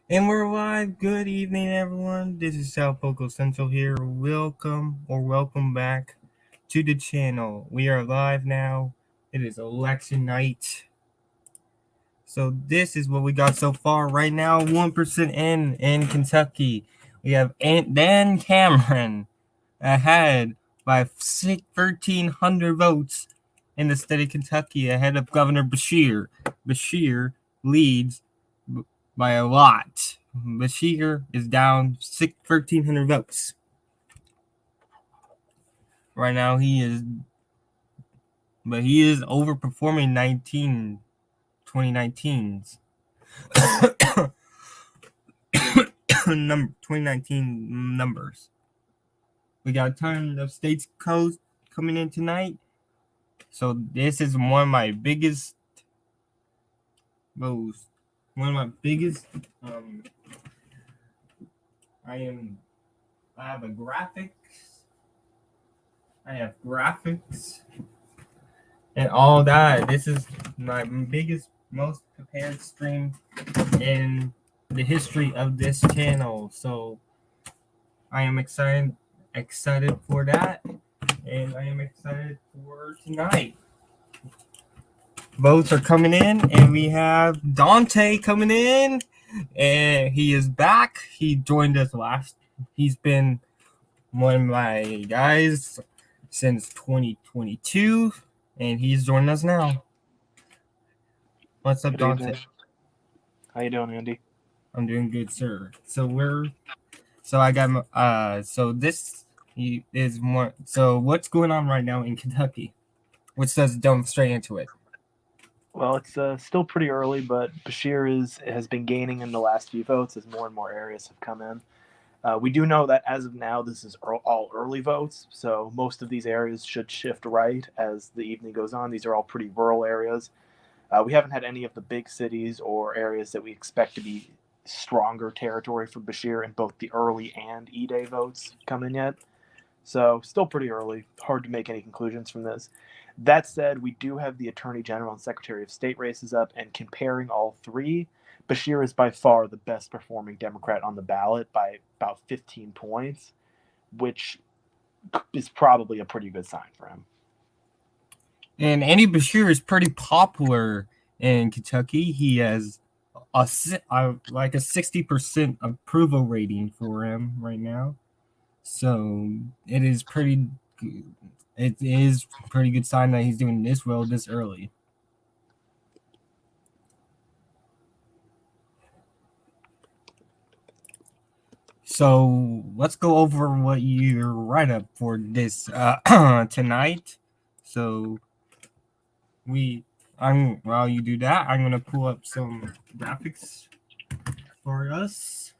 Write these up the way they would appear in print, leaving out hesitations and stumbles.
And we're live. Good evening, everyone. This is South Poco Central here. Welcome back to the channel. We are live now. It is election night. So this is what we got so far. Right now, 1% in Kentucky. We have Dan Cameron ahead by 1,300 votes in the state of Kentucky, ahead of Governor Beshear. Beshear leads by a lot. Beshear is down 1,300 votes. Right now he is overperforming 2019's 2019 numbers. We got a ton of states codes coming in tonight. So this is one of my biggest votes. One of my biggest I have graphics and all that. This is my biggest, most prepared stream in the history of this channel. So I am excited for that, and I am excited for tonight. Votes are coming in, and we have Dante coming in, and he is back. He joined us last. He's been one of my guys since 2022, and he's joining us now. What's up, Dante? How you doing, Andy? I'm doing good, sir. So I got this is more. So what's going on right now in Kentucky? Which says jump straight into it. Well, it's still pretty early, but Beshear has been gaining in the last few votes as more and more areas have come in. We do know that as of now, this is all early votes, so most of these areas should shift right as the evening goes on. These are all pretty rural areas. We haven't had any of the big cities or areas that we expect to be stronger territory for Beshear in both the early and E-Day votes come in yet. So still pretty early. Hard to make any conclusions from this. That said, we do have the Attorney General and Secretary of State races up, and comparing all three, Beshear is by far the best performing Democrat on the ballot by about 15 points, which is probably a pretty good sign for him. And Andy Beshear is pretty popular in Kentucky. He has like a 60% approval rating for him right now. So it is pretty good sign that he's doing this well this early. So let's go over what you write up for this tonight. So while you do that, I'm gonna pull up some graphics for us.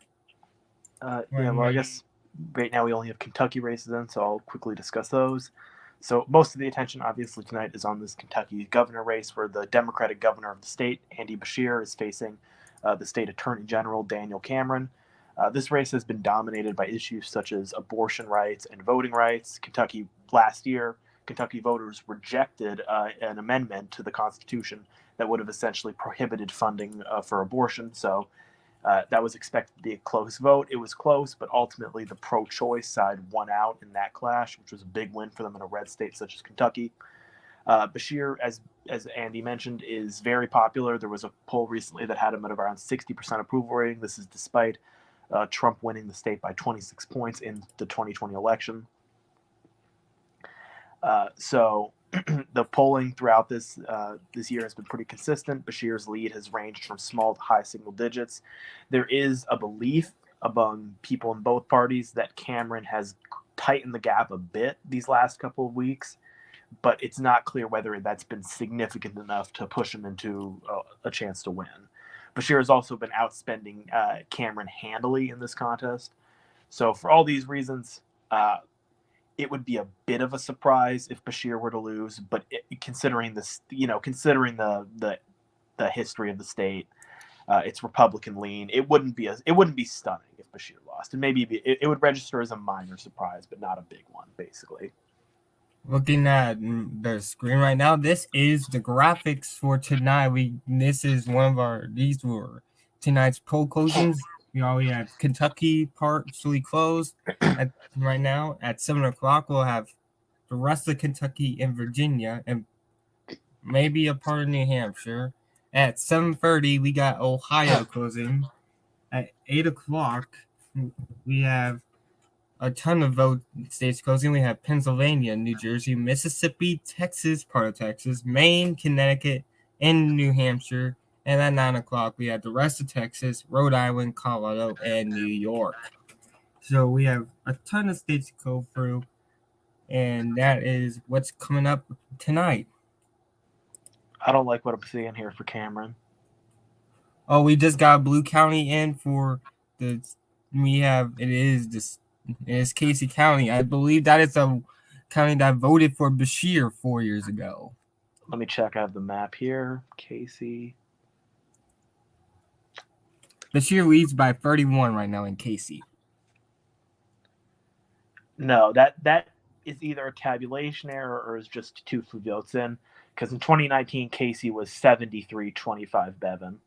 I guess right now we only have Kentucky races in, so I'll quickly discuss those. So most of the attention, obviously, tonight is on this Kentucky governor race, where the Democratic governor of the state, Andy Beshear, is facing the state attorney general, Daniel Cameron. This race has been dominated by issues such as abortion rights and voting rights. Last year, Kentucky voters rejected an amendment to the Constitution that would have essentially prohibited funding for abortion. So that was expected to be a close vote. It was close, but ultimately the pro-choice side won out in that clash, which was a big win for them in a red state such as Kentucky. Beshear, as Andy mentioned, is very popular. There was a poll recently that had him at around 60% approval rating. This is despite Trump winning the state by 26 points in the 2020 election. So the polling throughout this year has been pretty consistent. Beshear's lead has ranged from small to high single digits. There is a belief among people in both parties that Cameron has tightened the gap a bit these last couple of weeks, but it's not clear whether that's been significant enough to push him into a chance to win. Beshear has also been outspending Cameron handily in this contest. So for all these reasons, it would be a bit of a surprise if Beshear were to lose. But considering this, considering the history of the state, it's Republican lean. It wouldn't be stunning if Beshear lost, and maybe it would register as a minor surprise, but not a big one, basically. Looking at the screen right now, this is the graphics for tonight. These were tonight's poll closings. We already have Kentucky partially closed right now. At 7 o'clock, we'll have the rest of Kentucky and Virginia, and maybe a part of New Hampshire. At 7:30, we got Ohio closing. At 8 o'clock, we have a ton of states closing. We have Pennsylvania, New Jersey, Mississippi, Texas, part of Texas, Maine, Connecticut, and New Hampshire. And at 9 o'clock, we have the rest of Texas, Rhode Island, Colorado, and New York. So we have a ton of states to go through, and that is what's coming up tonight. I don't like what I'm seeing here for Cameron. Oh, we just got Blue County in for the. It is Casey County. I believe that is a county that voted for Bashir 4 years ago. Let me check. I have the map here. Casey. Bashir leads by 31 right now in Casey. No, that is either a tabulation error or is just too few votes in. Because in 2019, Casey was 73-25 Bevin.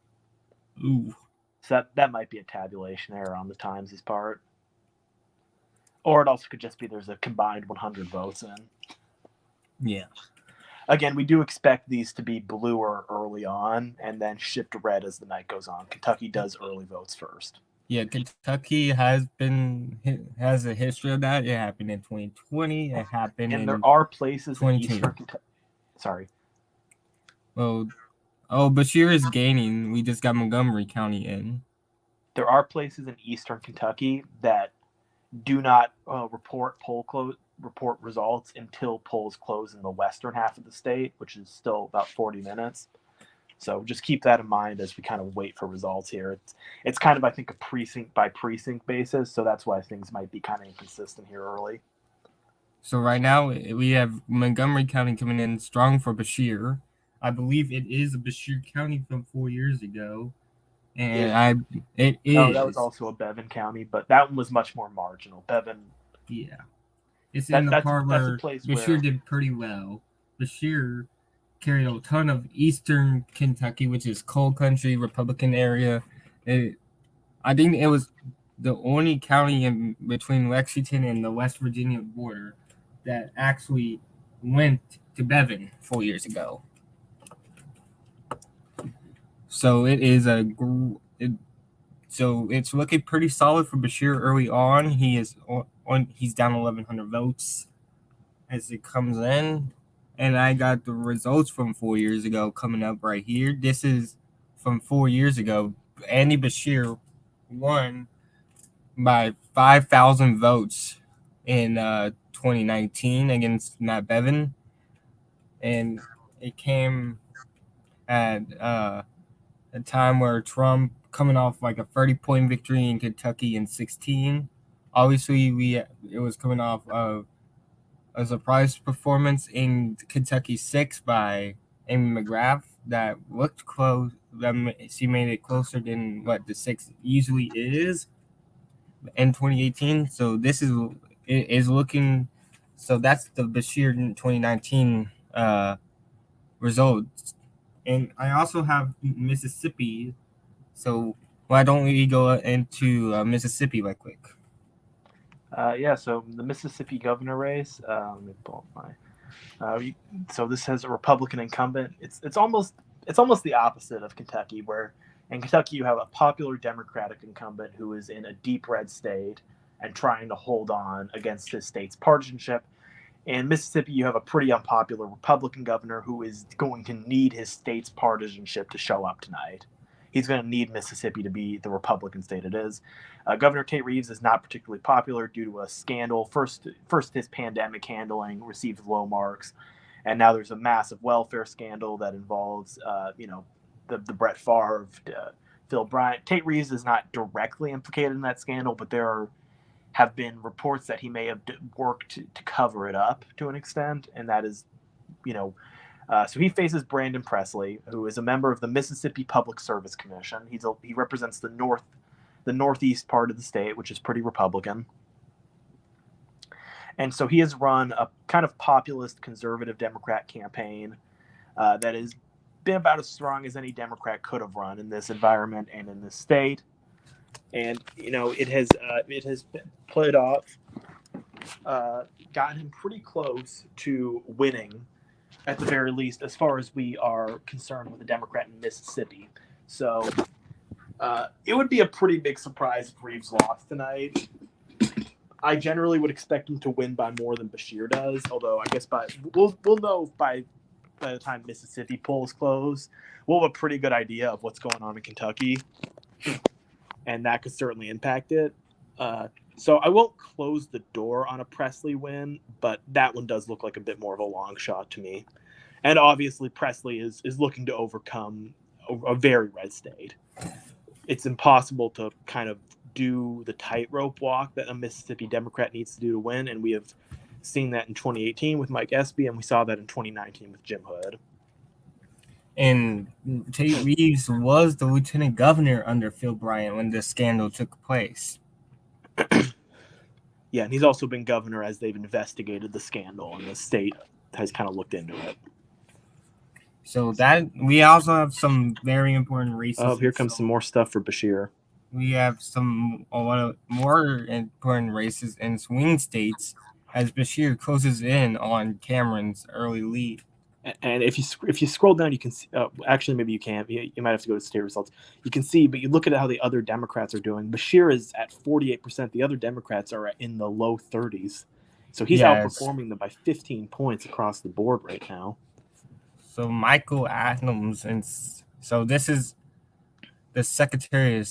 Ooh. So that might be a tabulation error on the Times' part. Or it also could just be there's a combined 100 votes in. Yeah. Again, we do expect these to be bluer early on and then shift to red as the night goes on. Kentucky does early votes first. Yeah, Kentucky has a history of that. It happened in 2020. It happened and in there are places 22. in Eastern Kentucky. Sorry. Well, Bashir is gaining. We just got Montgomery County in. There are places in Eastern Kentucky that do not report results until polls close in the western half of the state, which is still about 40 minutes. So just keep that in mind as we kind of wait for results here. It's kind of, I think, a precinct by precinct basis, so that's why things might be kind of inconsistent here early. So right now we have Montgomery County coming in strong for Bashir. I believe it is a Bashir County from 4 years ago, and it is. No, that was also a Bevin County, but that one was much more marginal. Bevin. Yeah, it's in the part where Bashir did pretty well. Bashir carried a ton of Eastern Kentucky, which is coal country, Republican area. I think it was the only county in between Lexington and the West Virginia border that actually went to Bevin 4 years ago. So it's looking pretty solid for Bashir early on. He's down 1,100 votes as it comes in. And I got the results from 4 years ago coming up right here. This is from 4 years ago. Andy Bashir won by 5,000 votes in 2019 against Matt Bevin. And it came at a time where Trump coming off like a 30-point victory in Kentucky in 2016. Obviously, it was coming off of a surprise performance in Kentucky 6 by Amy McGrath that looked close. She made it closer than what the 6 usually is in 2018. So this is looking. So that's the Bashir 2019 results. And I also have Mississippi. So why don't we go into Mississippi right quick? So the Mississippi governor race. Let me pull up my. So this has a Republican incumbent. It's almost the opposite of Kentucky, where in Kentucky you have a popular Democratic incumbent who is in a deep red state and trying to hold on against his state's partisanship. In Mississippi, you have a pretty unpopular Republican governor who is going to need his state's partisanship to show up tonight. He's going to need Mississippi to be the Republican state it is. Governor Tate Reeves is not particularly popular due to a scandal. First his pandemic handling received low marks, and now there's a massive welfare scandal that involves, the Brett Favre, Phil Bryant. Tate Reeves is not directly implicated in that scandal, but there have been reports that he may have worked to cover it up to an extent, and that is, so he faces Brandon Presley, who is a member of the Mississippi Public Service Commission. He represents the northeast part of the state, which is pretty Republican. And so he has run a kind of populist conservative Democrat campaign that has been about as strong as any Democrat could have run in this environment and in this state. and it has played off, gotten him pretty close to winning, at the very least, as far as we are concerned with the Democrat in Mississippi. So it would be a pretty big surprise if Reeves lost tonight. I generally would expect him to win by more than Beshear does, although I guess we'll know by the time Mississippi polls close, we'll have a pretty good idea of what's going on in Kentucky, and that could certainly impact it. So I won't close the door on a Presley win, but that one does look like a bit more of a long shot to me. And obviously Presley is looking to overcome a very red state. It's impossible to kind of do the tightrope walk that a Mississippi Democrat needs to do to win, and we have seen that in 2018 with Mike Espy, and we saw that in 2019 with Jim Hood. And Tate Reeves was the lieutenant governor under Phil Bryant when the scandal took place. Yeah, and he's also been governor as they've investigated the scandal, and the state has kind of looked into it. So that we also have some very important races. Oh, here comes some more stuff for Beshear. We have a lot of more important races in swing states as Beshear closes in on Cameron's early lead. And if you scroll down, you can see. Actually, maybe you can't. You might have to go to state results. You can see, but you look at how the other Democrats are doing. Beshear is at 48%. The other Democrats are in the low 30s. So he's outperforming them by 15 points across the board right now. So Michael Adams, and so this is the Secretary of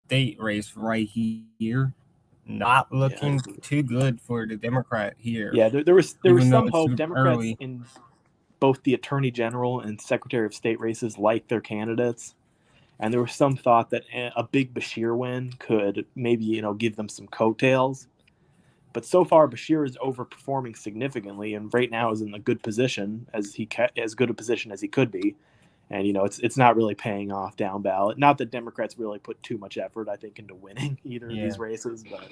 State race right here. Not looking too good for the Democrat here. Yeah, there was some hope. Democrats in both the Attorney General and Secretary of State races like their candidates, and there was some thought that a big Beshear win could maybe give them some coattails. But so far, Beshear is overperforming significantly, and right now is in a good position as good a position as he could be. And it's not really paying off down ballot. Not that Democrats really put too much effort, I think, into winning either of these races. But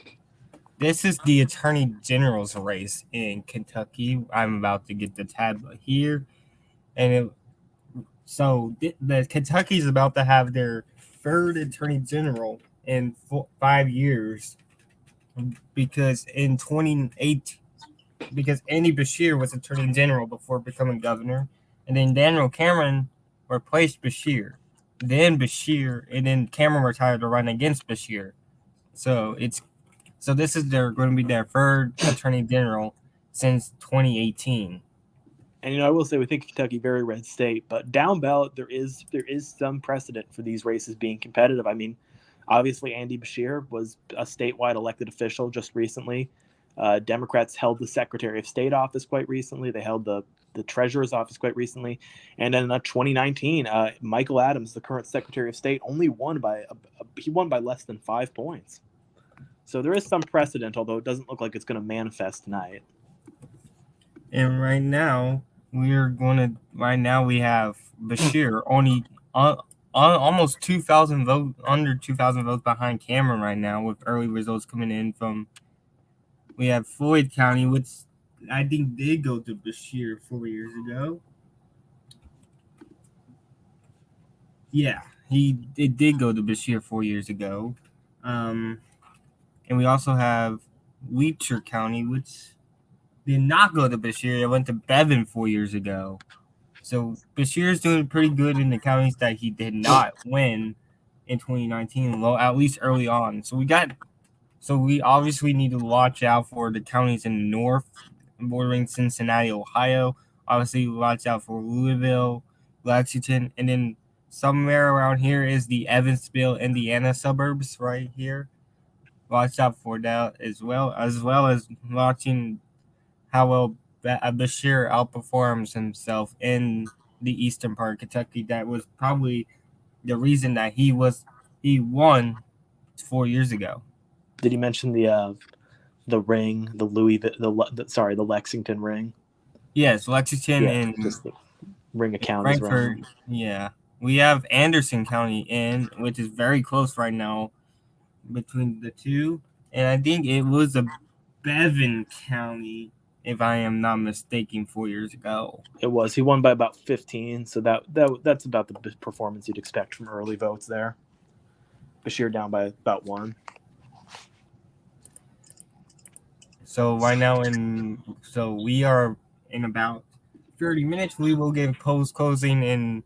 this is the Attorney General's race in Kentucky. I'm about to get the tablet here, and the Kentucky's about to have their third Attorney General in 5 years, because in 2008, because Andy Beshear was Attorney General before becoming governor, and then Daniel Cameron replaced Beshear. Then Cameron retired to run against Beshear. So this is going to be their third Attorney General since 2018. And I will say, we think Kentucky very red state, but down ballot there is some precedent for these races being competitive. I mean, obviously Andy Beshear was a statewide elected official just recently. Democrats held the Secretary of State office quite recently. They held the Treasurer's office quite recently. And in 2019, Michael Adams, the current Secretary of State, only won by less than 5 points. So there is some precedent, although it doesn't look like it's going to manifest tonight. And right now we have Beshear only almost 2,000 votes, under 2,000 votes behind Cameron right now, with early results coming in from. We have Floyd County, which I think did go to Beshear 4 years ago. Yeah, it did go to Beshear 4 years ago. And we also have Leecher County, which did not go to Beshear. It went to Bevan 4 year ago. So Beshear is doing pretty good in the counties that he did not win in 2019, well, at least early on. So we obviously need to watch out for the counties in the north, bordering Cincinnati, Ohio. Obviously, watch out for Louisville, Lexington, and then somewhere around here is the Evansville, Indiana suburbs right here. Watch out for that as well as watching how well Beshear outperforms himself in the eastern part of Kentucky. That was probably the reason that he won 4 years ago. Did he mention the ring, the Lexington ring? Yes, Lexington and just the ring of counties. Frankfort. Yeah, we have Anderson County which is very close right now between the two, and I think it was a Bevan County, if I am not mistaken, 4 years ago. It was. He won by about 15, so that's about the performance you'd expect from early votes there. Bashir down by about 1. So right now, we are in about 30 minutes. We will get polls closing in,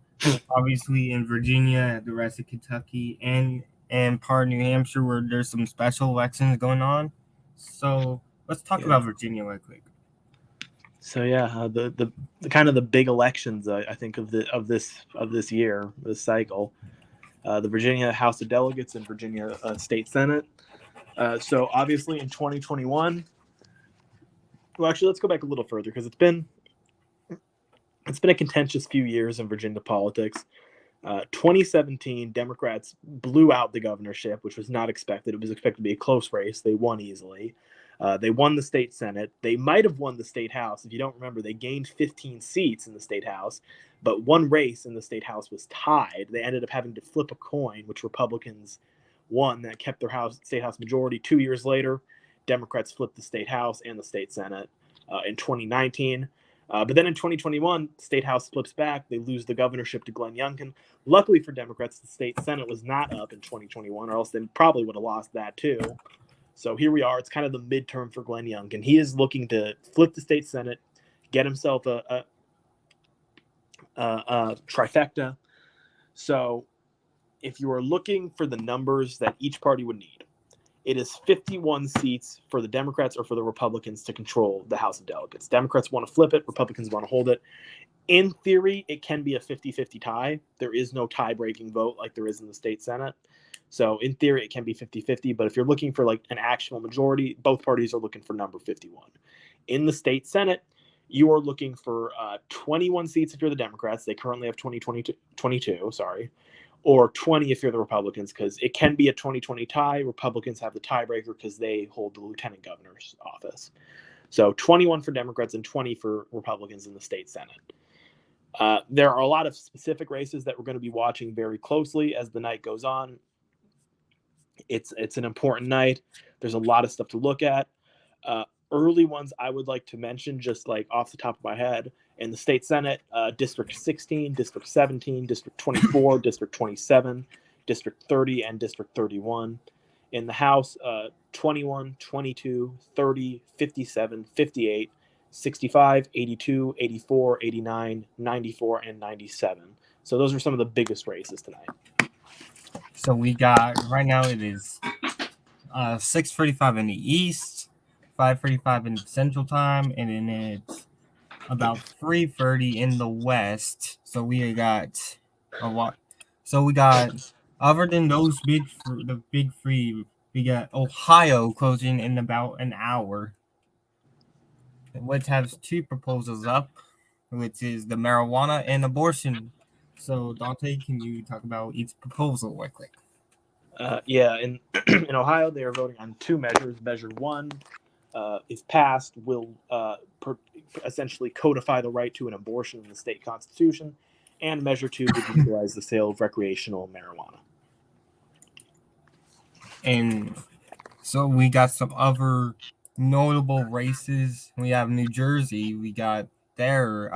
obviously, in Virginia, the rest of Kentucky, and part of New Hampshire, where there's some special elections going on. So let's talk about Virginia real quick. So the kind of the big elections I think of this year, this cycle, the Virginia House of Delegates and Virginia State Senate. So obviously in 2021. Well, actually, let's go back a little further because it's been a contentious few years in Virginia politics. 2017, Democrats blew out the governorship, which was not expected. It was expected to be a close race. They won easily. They won the state Senate. They might have won the state House. If you don't remember, they gained 15 seats in the state House, but one race in the state House was tied. They ended up having to flip a coin, which Republicans won. That kept their state House majority. 2 years later, Democrats flipped the state House and the state Senate in 2019. But then in 2021, the state House flips back. They lose the governorship to Glenn Youngkin. Luckily for Democrats, the state Senate was not up in 2021, or else they probably would have lost that too. So here we are. It's kind of the midterm for Glenn Youngkin. He is looking to flip the state Senate, get himself a trifecta. So if you are looking for the numbers that each party would need, it is 51 seats for the Democrats or for the Republicans to control the House of Delegates. Democrats want to flip it. Republicans want to hold it. In theory, it can be a 50-50 tie. There is no tie-breaking vote like there is in the state Senate. So in theory, it can be 50-50. But if you're looking for like an actual majority, both parties are looking for number 51. In the state Senate, you are looking for 21 seats if you're the Democrats. They currently have 22, or 20 if you're the Republicans, because it can be a 20-20 tie. Republicans have the tiebreaker because they hold the lieutenant governor's office. So 21 for Democrats and 20 for Republicans in the state Senate. There are a lot of specific races that we're going to be watching very closely as the night goes on. It's an important night. There's a lot of stuff to look at. Early ones I would like to mention, just like off the top of my head, in the state Senate, District 16, District 17, District 24, District 27, District 30, and District 31. In the House, 21, 22, 30, 57, 58, 65, 82, 84, 89, 94, and 97. So those are some of the biggest races tonight. So we got, right now it is 6:45 in the East, 5:45 in Central Time, and then it's about 3:30 in the West. So we got a lot. So we got, other than those the big three, we got Ohio closing in about an hour, which has two proposals up, which is the marijuana and abortion. So Dante, can you talk about each proposal real quick? In Ohio, they are voting on two measures. Measure 1, if passed, will essentially codify the right to an abortion in the state constitution, and Measure 2 would legalize the sale of recreational marijuana. And so we got some other notable races. We have New Jersey. We got their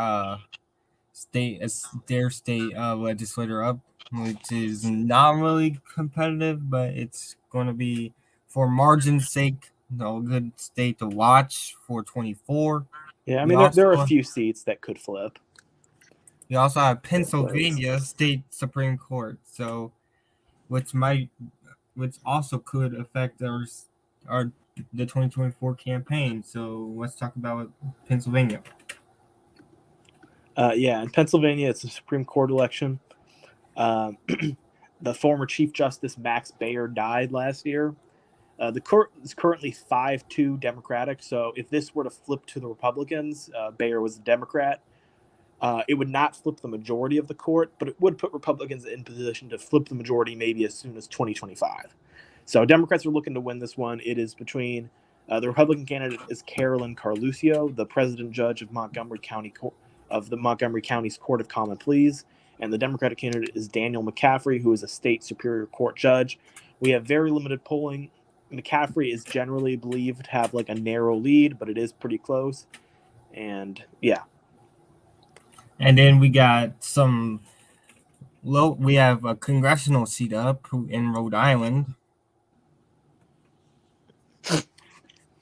state legislator up, which is not really competitive, but it's going to be, for margin's sake, a good state to watch for 24. Yeah, I mean, there are a few seats that could flip. We also have Pennsylvania State Supreme Court, so which also could affect the 2024 campaign. So let's talk about Pennsylvania. In Pennsylvania, it's a Supreme Court election. The former Chief Justice Max Baer died last year. The court is currently 5-2 Democratic, so if this were to flip to the Republicans, Baer was a Democrat, it would not flip the majority of the court, but it would put Republicans in position to flip the majority maybe as soon as 2025. So Democrats are looking to win this one. It is between the Republican candidate is Carolyn Carluccio, the president judge of Montgomery County's Court of Common Pleas, and the Democratic candidate is Daniel McCaffrey, who is a state Superior Court judge. We have very limited polling. McCaffrey is generally believed to have like a narrow lead, but it is pretty close. And yeah. And then we got some we have a congressional seat up in Rhode Island.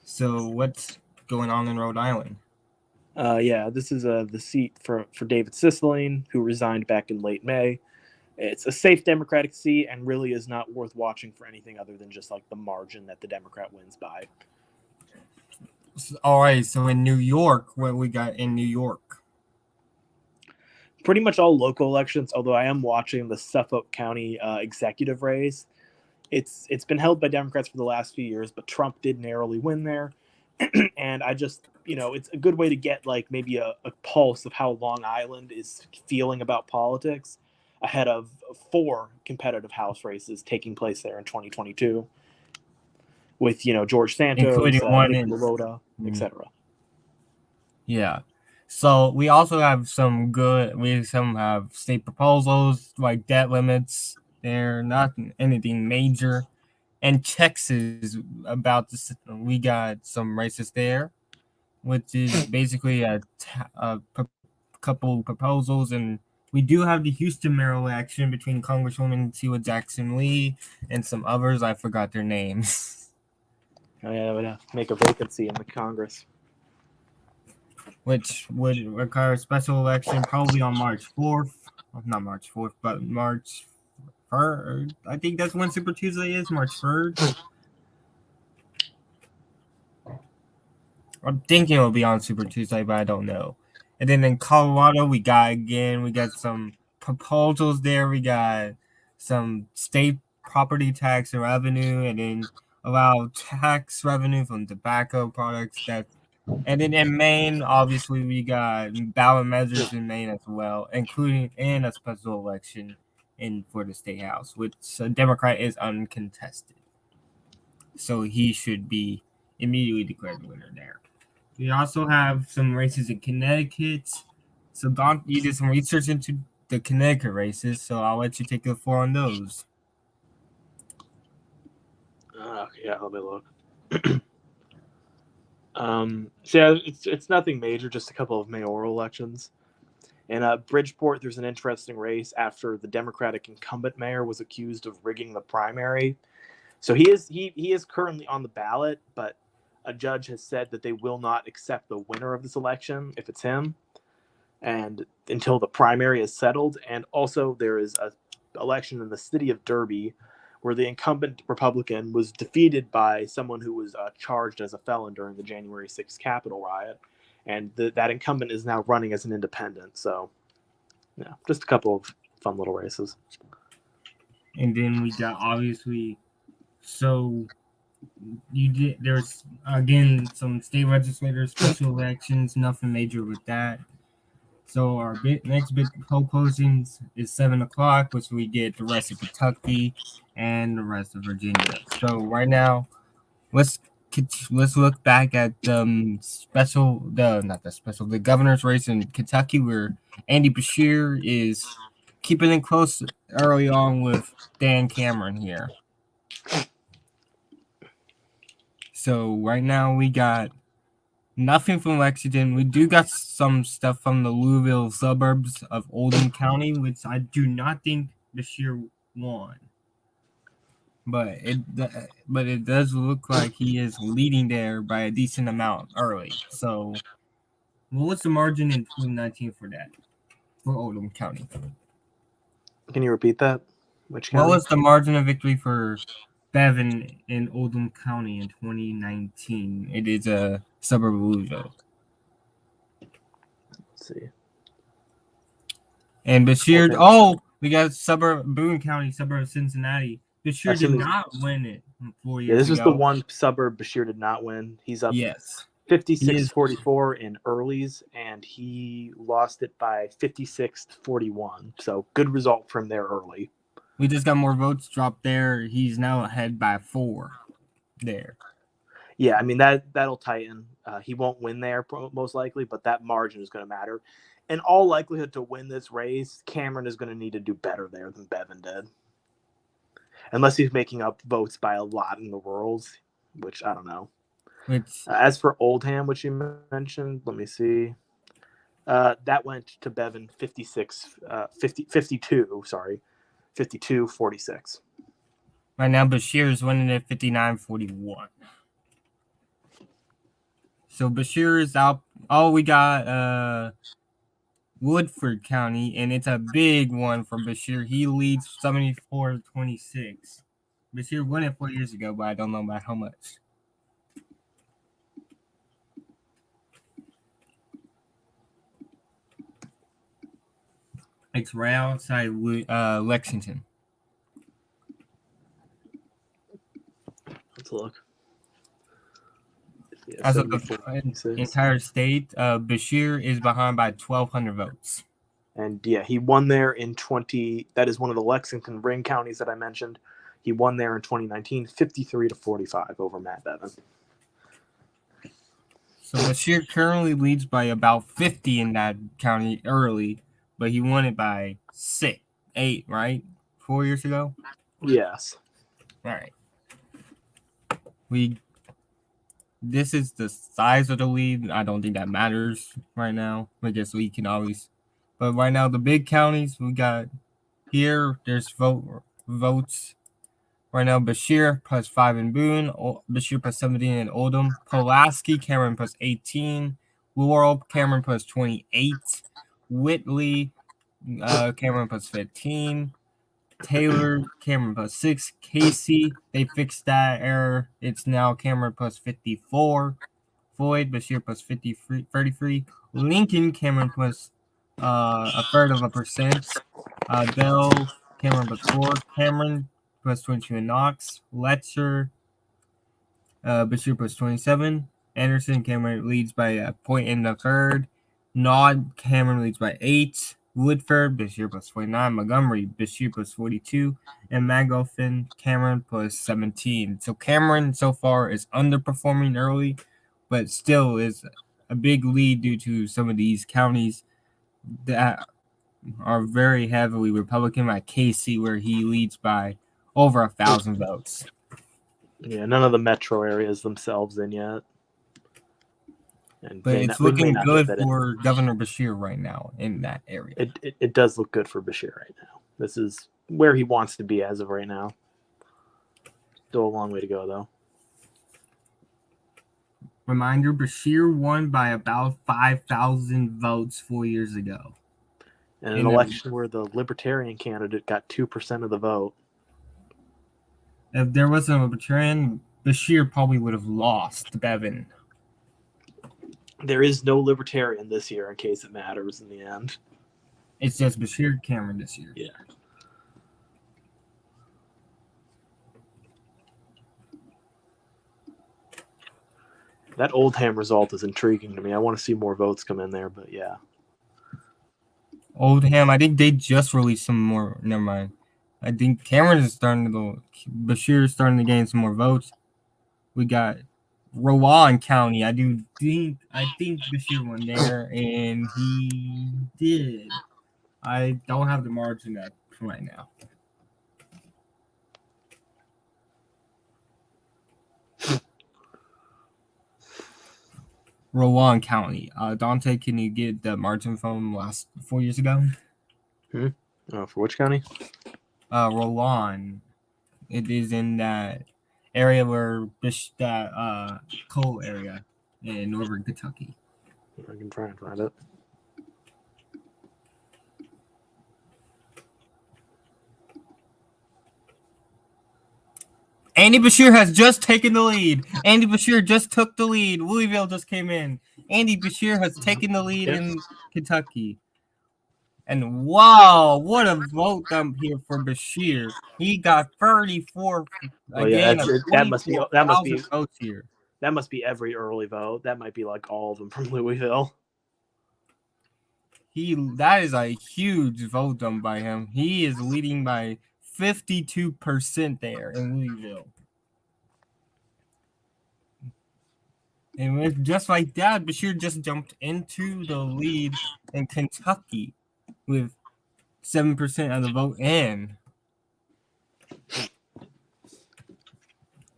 So what's going on in Rhode Island? Yeah, this is the seat for David Sisseline, who resigned back in late May. It's a safe Democratic seat and really is not worth watching for anything other than just like the margin that the Democrat wins by. All right, so in New York, what we got in New York? Pretty much all local elections, although I am watching the Suffolk County executive race. It's been held by Democrats for the last few years, but Trump did narrowly win there. And I just, it's a good way to get like maybe a pulse of how Long Island is feeling about politics ahead of 4 competitive House races taking place there in 2022 with, George Including Santos, one Nick in Lota, etc. yeah. So we also have some have state proposals like debt limits. They're not anything major. And Texas about this, we got some races there, which is basically couple proposals, and we do have the Houston mayor election between Congresswoman Sheila Jackson Lee and some others. I forgot their names. Oh, yeah, that would make a vacancy in the Congress. Which would require a special election probably on March 4th. Not March 4th, but March 3rd. I think that's when Super Tuesday is, March 3rd. I'm thinking it'll be on Super Tuesday, but I don't know. And then in Colorado, we got some proposals there. We got some state property tax and revenue, and then allow tax revenue from tobacco products. And then in Maine, obviously, we got ballot measures in Maine as well, including in a special election for the state house, which a Democrat is uncontested. So he should be immediately declared the winner there. We also have some races in Connecticut. So Don, you did some research into the Connecticut races, so I'll let you take the floor on those. Okay, yeah, let me look. So yeah, it's nothing major, just a couple of mayoral elections. In Bridgeport, there's an interesting race after the Democratic incumbent mayor was accused of rigging the primary. So he is currently on the ballot, but a judge has said that they will not accept the winner of this election if it's him, and until the primary is settled. And also there is a election in the city of Derby where the incumbent Republican was defeated by someone who was charged as a felon during the January 6th Capitol riot, and that incumbent is now running as an independent. So, yeah, just a couple of fun little races. And then we got obviously, so there's again some state legislators, special elections, nothing major with that. So our next big poll closings is 7 o'clock, which we get the rest of Kentucky and the rest of Virginia. So right now, let's look back at the governor's race in Kentucky, where Andy Beshear is keeping it close early on with Dan Cameron here. So right now we got nothing from Lexington. We do got some stuff from the Louisville suburbs of Oldham County, which I do not think Beshear won. But it does look like he is leading there by a decent amount early. So, what was the margin in 2019 for that for Oldham County? Can you repeat that? Which What county? was the margin of victory for Bevan in Oldham County in 2019? It is a suburb of Louisville. Let's see. And Beshear, Okay. we got Boone County, suburb of Cincinnati. Beshear did not win it 4 years ago. Yeah, this was the one suburb Beshear did not win. He's up Yes. 56-44 in Early's, and he lost it by 56-41. So good result from there early. We just got more votes dropped there. He's now ahead by 4 there. Yeah, I mean that'll tighten. He won't win there most likely, but that margin is going to matter. In all likelihood, to win this race, Cameron is going to need to do better there than Bevan did, unless he's making up votes by a lot in the rurals, which I don't know. As for Oldham, which you mentioned, let me see. That went to Bevin 52-46. Right now, Bashir is winning at 59-41. So Bashir is out. Oh, we got Woodford County, and it's a big one for Bashir. He leads 74-26. Bashir won it 4 years ago, but I don't know by how much. It's right outside Lexington. Let's look. Yeah, As of the entire state, Bashir is behind by 1,200 votes. And yeah, he won there in 20. That is one of the Lexington ring counties that I mentioned. He won there in 2019, 53-45 over Matt Bevin. So Bashir currently leads by about 50 in that county early, but he won it by 8, right? 4 years ago? Yes. All right. This is the size of the lead. I don't think that matters right now. I guess we can always. But right now, the big counties, we got here, there's votes. Right now, Bashir plus 5 in Boone, Bashir plus 17 in Oldham, Pulaski, Cameron plus 18, Laurel, Cameron plus 28, Whitley, Cameron plus 15, Taylor, Cameron plus 6, Casey, they fixed that error. It's now Cameron plus 54, Floyd, Bashir plus 33, Lincoln, Cameron plus a third of a percent, Bell, Cameron plus 4, Cameron plus 22 in Knox, Letcher, Bashir plus 27, Anderson, Cameron leads by a point in the third, Nod, Cameron leads by 8, Woodford, Bashir plus 49, Montgomery, Bashir plus 42, and Magofin, Cameron plus 17. So Cameron so far is underperforming early, but still is a big lead due to some of these counties that are very heavily Republican, like Casey, where he leads by over 1,000 votes. Yeah, none of the metro areas themselves in yet. But it's looking good for Governor Bashir right now in that area. It does look good for Bashir right now. This is where he wants to be as of right now. Still a long way to go, though. Reminder, Bashir won by about 5,000 votes 4 years ago. In an election where the Libertarian candidate got 2% of the vote. If there wasn't a Libertarian, Bashir probably would have lost Bevin. There is no Libertarian this year, in case it matters in the end. It's just Bashir Cameron this year. Yeah. That Oldham result is intriguing to me. I want to see more votes come in there, but yeah. Oldham, I think they just released some more. Never mind. I think Cameron is starting to Bashir is starting to gain some more votes. We got Rowan County. I think Bashir won there, and he did. I don't have the margin up right now. Rowan County. Dante, can you get the margin from last 4 years ago? For which county? Rowan. It is in that area where coal area in northern Kentucky. I can try and find it. Andy Bashir has just taken the lead. Andy Bashir just took the lead. Louisville just came in. Andy Bashir has taken the lead in Kentucky. And wow, what a vote dump here for Bashir. He got 34 again. That must be votes here. That must be every early vote. That might be like all of them from Louisville. That is a huge vote dump by him. He is leading by 52% there in Louisville. And just like that, Bashir just jumped into the lead in Kentucky with 7% of the vote in.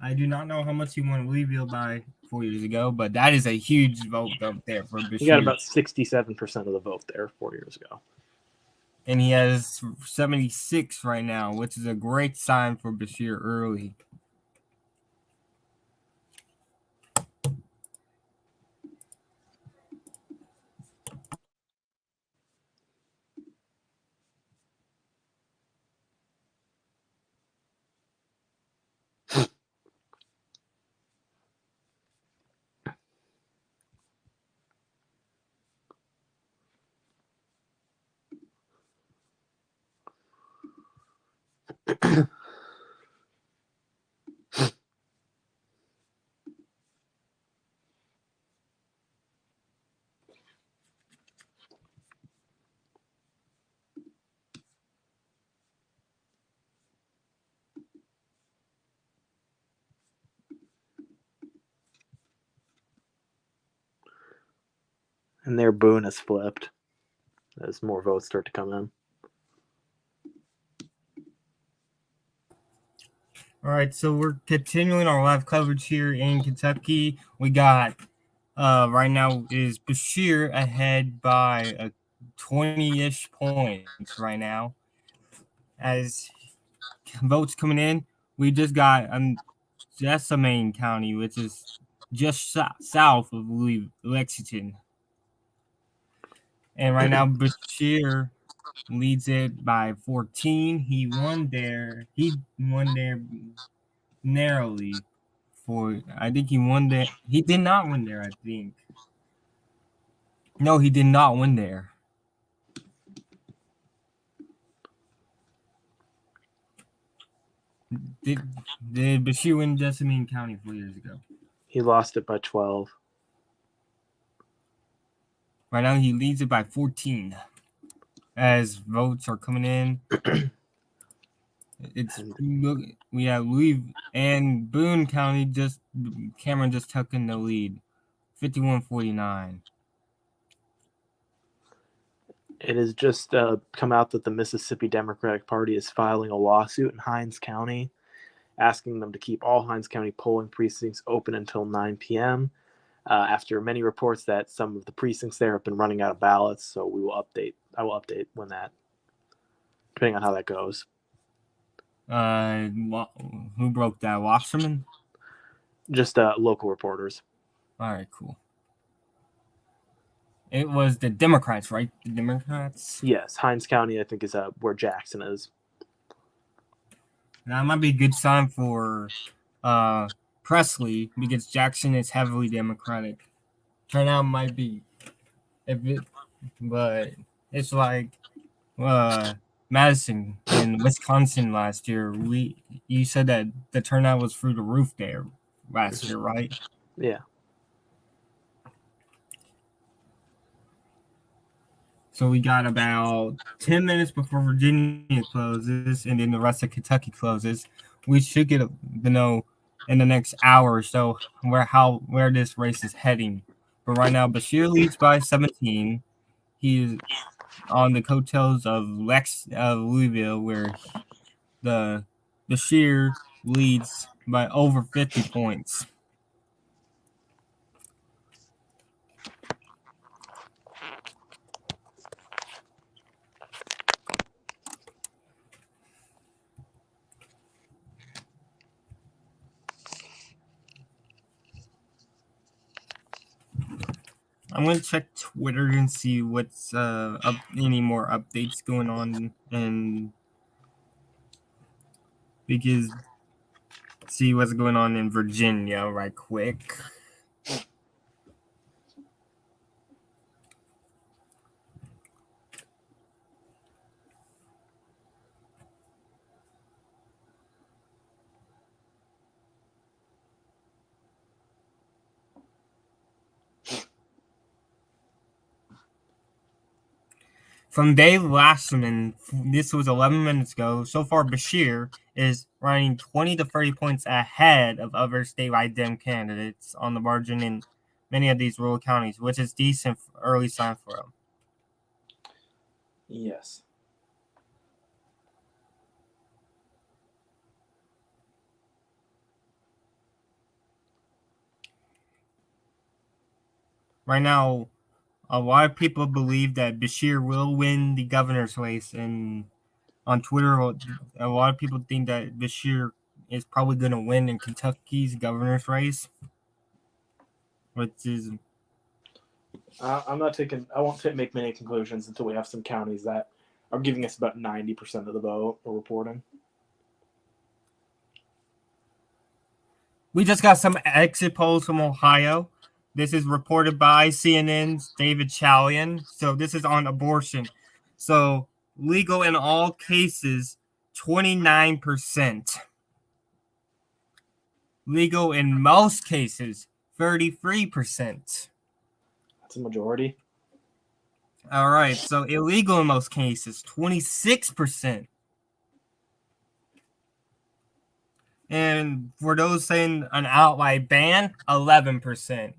I do not know how much he won Louisville by 4 years ago, but that is a huge vote up there for He got Bashir. about 67% of the vote there 4 years ago. And he has 76 right now, which is a great sign for Bashir early. And their Boone has flipped as more votes start to come in. All right, so we're continuing our live coverage here in Kentucky. We got right now is Bashir ahead by 20-ish points right now. As votes coming in, we just got Jessamine County, which is just south of Lexington. And right now, Bashir leads it by 14. He won there. Narrowly. I think he won there. He did not win there. I think. No, he did not win there. Did Bashir win Jessamine County 4 years ago? He lost it by 12. Right now, he leads it by 14. As votes are coming in, we have Louis and Boone County. Cameron just took in the lead, 51-49. It has just come out that the Mississippi Democratic Party is filing a lawsuit in Hinds County, asking them to keep all Hinds County polling precincts open until 9 p.m. After many reports that some of the precincts there have been running out of ballots. So we will update. I will update when that, depending on how that goes. Who broke that? Wasserman? Just local reporters. All right, cool. It was the Democrats, right? The Democrats? Yes, Hinds County, I think, is where Jackson is. That might be a good sign for Presley because Jackson is heavily Democratic. Turnout might be, but it's like Madison in Wisconsin last year. You said that the turnout was through the roof there last year, right? Yeah. So we got about 10 minutes before Virginia closes, and then the rest of Kentucky closes. We should get to know in the next hour or so where this race is heading. But right now, Bashir leads by 17. He is on the coattails of Louisville, where the Bashir leads by over 50 points. I'm gonna check Twitter and see what's any more updates going on, and because see what's going on in Virginia right quick. From Dave Wasserman, this was 11 minutes ago. So far, Bashir is running 20 to 30 points ahead of other statewide Dem candidates on the margin in many of these rural counties, which is decent early sign for him. Yes. right now, a lot of people believe that Bashir will win the governor's race, and on Twitter, a lot of people think that Bashir is probably going to win in Kentucky's governor's race, which is I'm not taking. I won't make many conclusions until we have some counties that are giving us about 90% of the vote or reporting. We just got some exit polls from Ohio. This is reported by CNN's David Chalian. So this is on abortion. So legal in all cases, 29%. Legal in most cases, 33%. That's a majority. All right. So illegal in most cases, 26%. And for those saying an outright ban, 11%.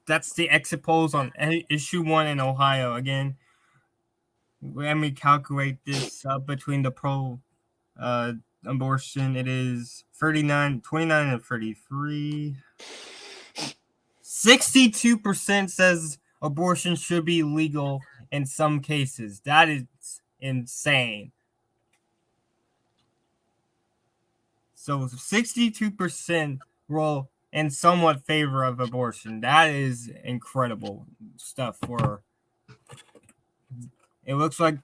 That's the exit polls on issue 1 in Ohio. Again, when we calculate this between the pro abortion, it is 39, 29, and 33. 62% says abortion should be legal in some cases. That is insane. So 62% roll in somewhat favor of abortion. That is incredible stuff. It looks like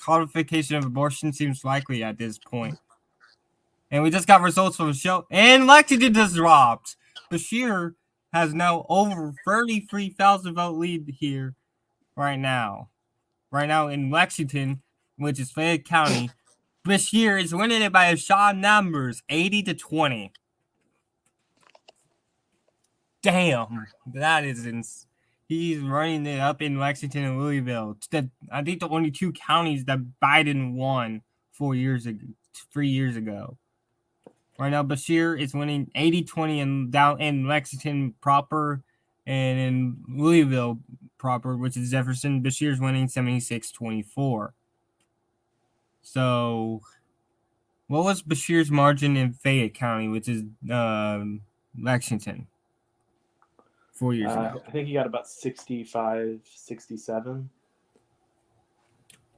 codification of abortion seems likely at this point. And we just got results from the show. And Lexington just dropped. Bashir has now over 33,000 vote lead here right now. Right now in Lexington, which is Fayette County, Bashir is winning it by a shot numbers, 80-20. Damn, that is he's running it up in Lexington and Louisville. I think the only two counties that Biden won 3 years ago. Right now, Bashir is winning 80-20 down in Lexington proper, and in Louisville proper, which is Jefferson, Bashir is winning 76-24. So, what was Bashir's margin in Fayette County, which is Lexington, 4 years ago? I think he got about 65, 67.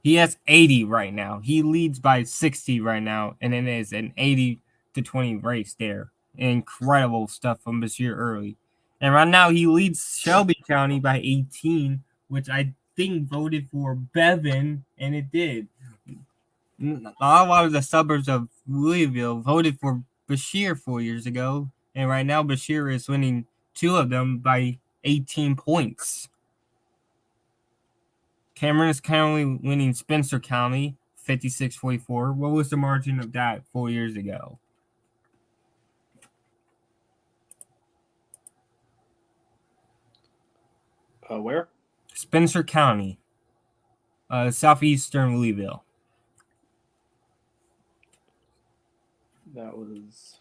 He has 80 right now. He leads by 60 right now, and it is an 80-20 race there. Incredible stuff from Bashir early. And right now, he leads Shelby County by 18, which I think voted for Bevin, and it did. A lot of the suburbs of Louisville voted for Bashir 4 years ago, and right now, Bashir is winning 2 of them by 18 points. Cameron is currently winning Spencer County 56-44. What was the margin of that 4 years ago? Where? Spencer County, southeastern Louisville. That was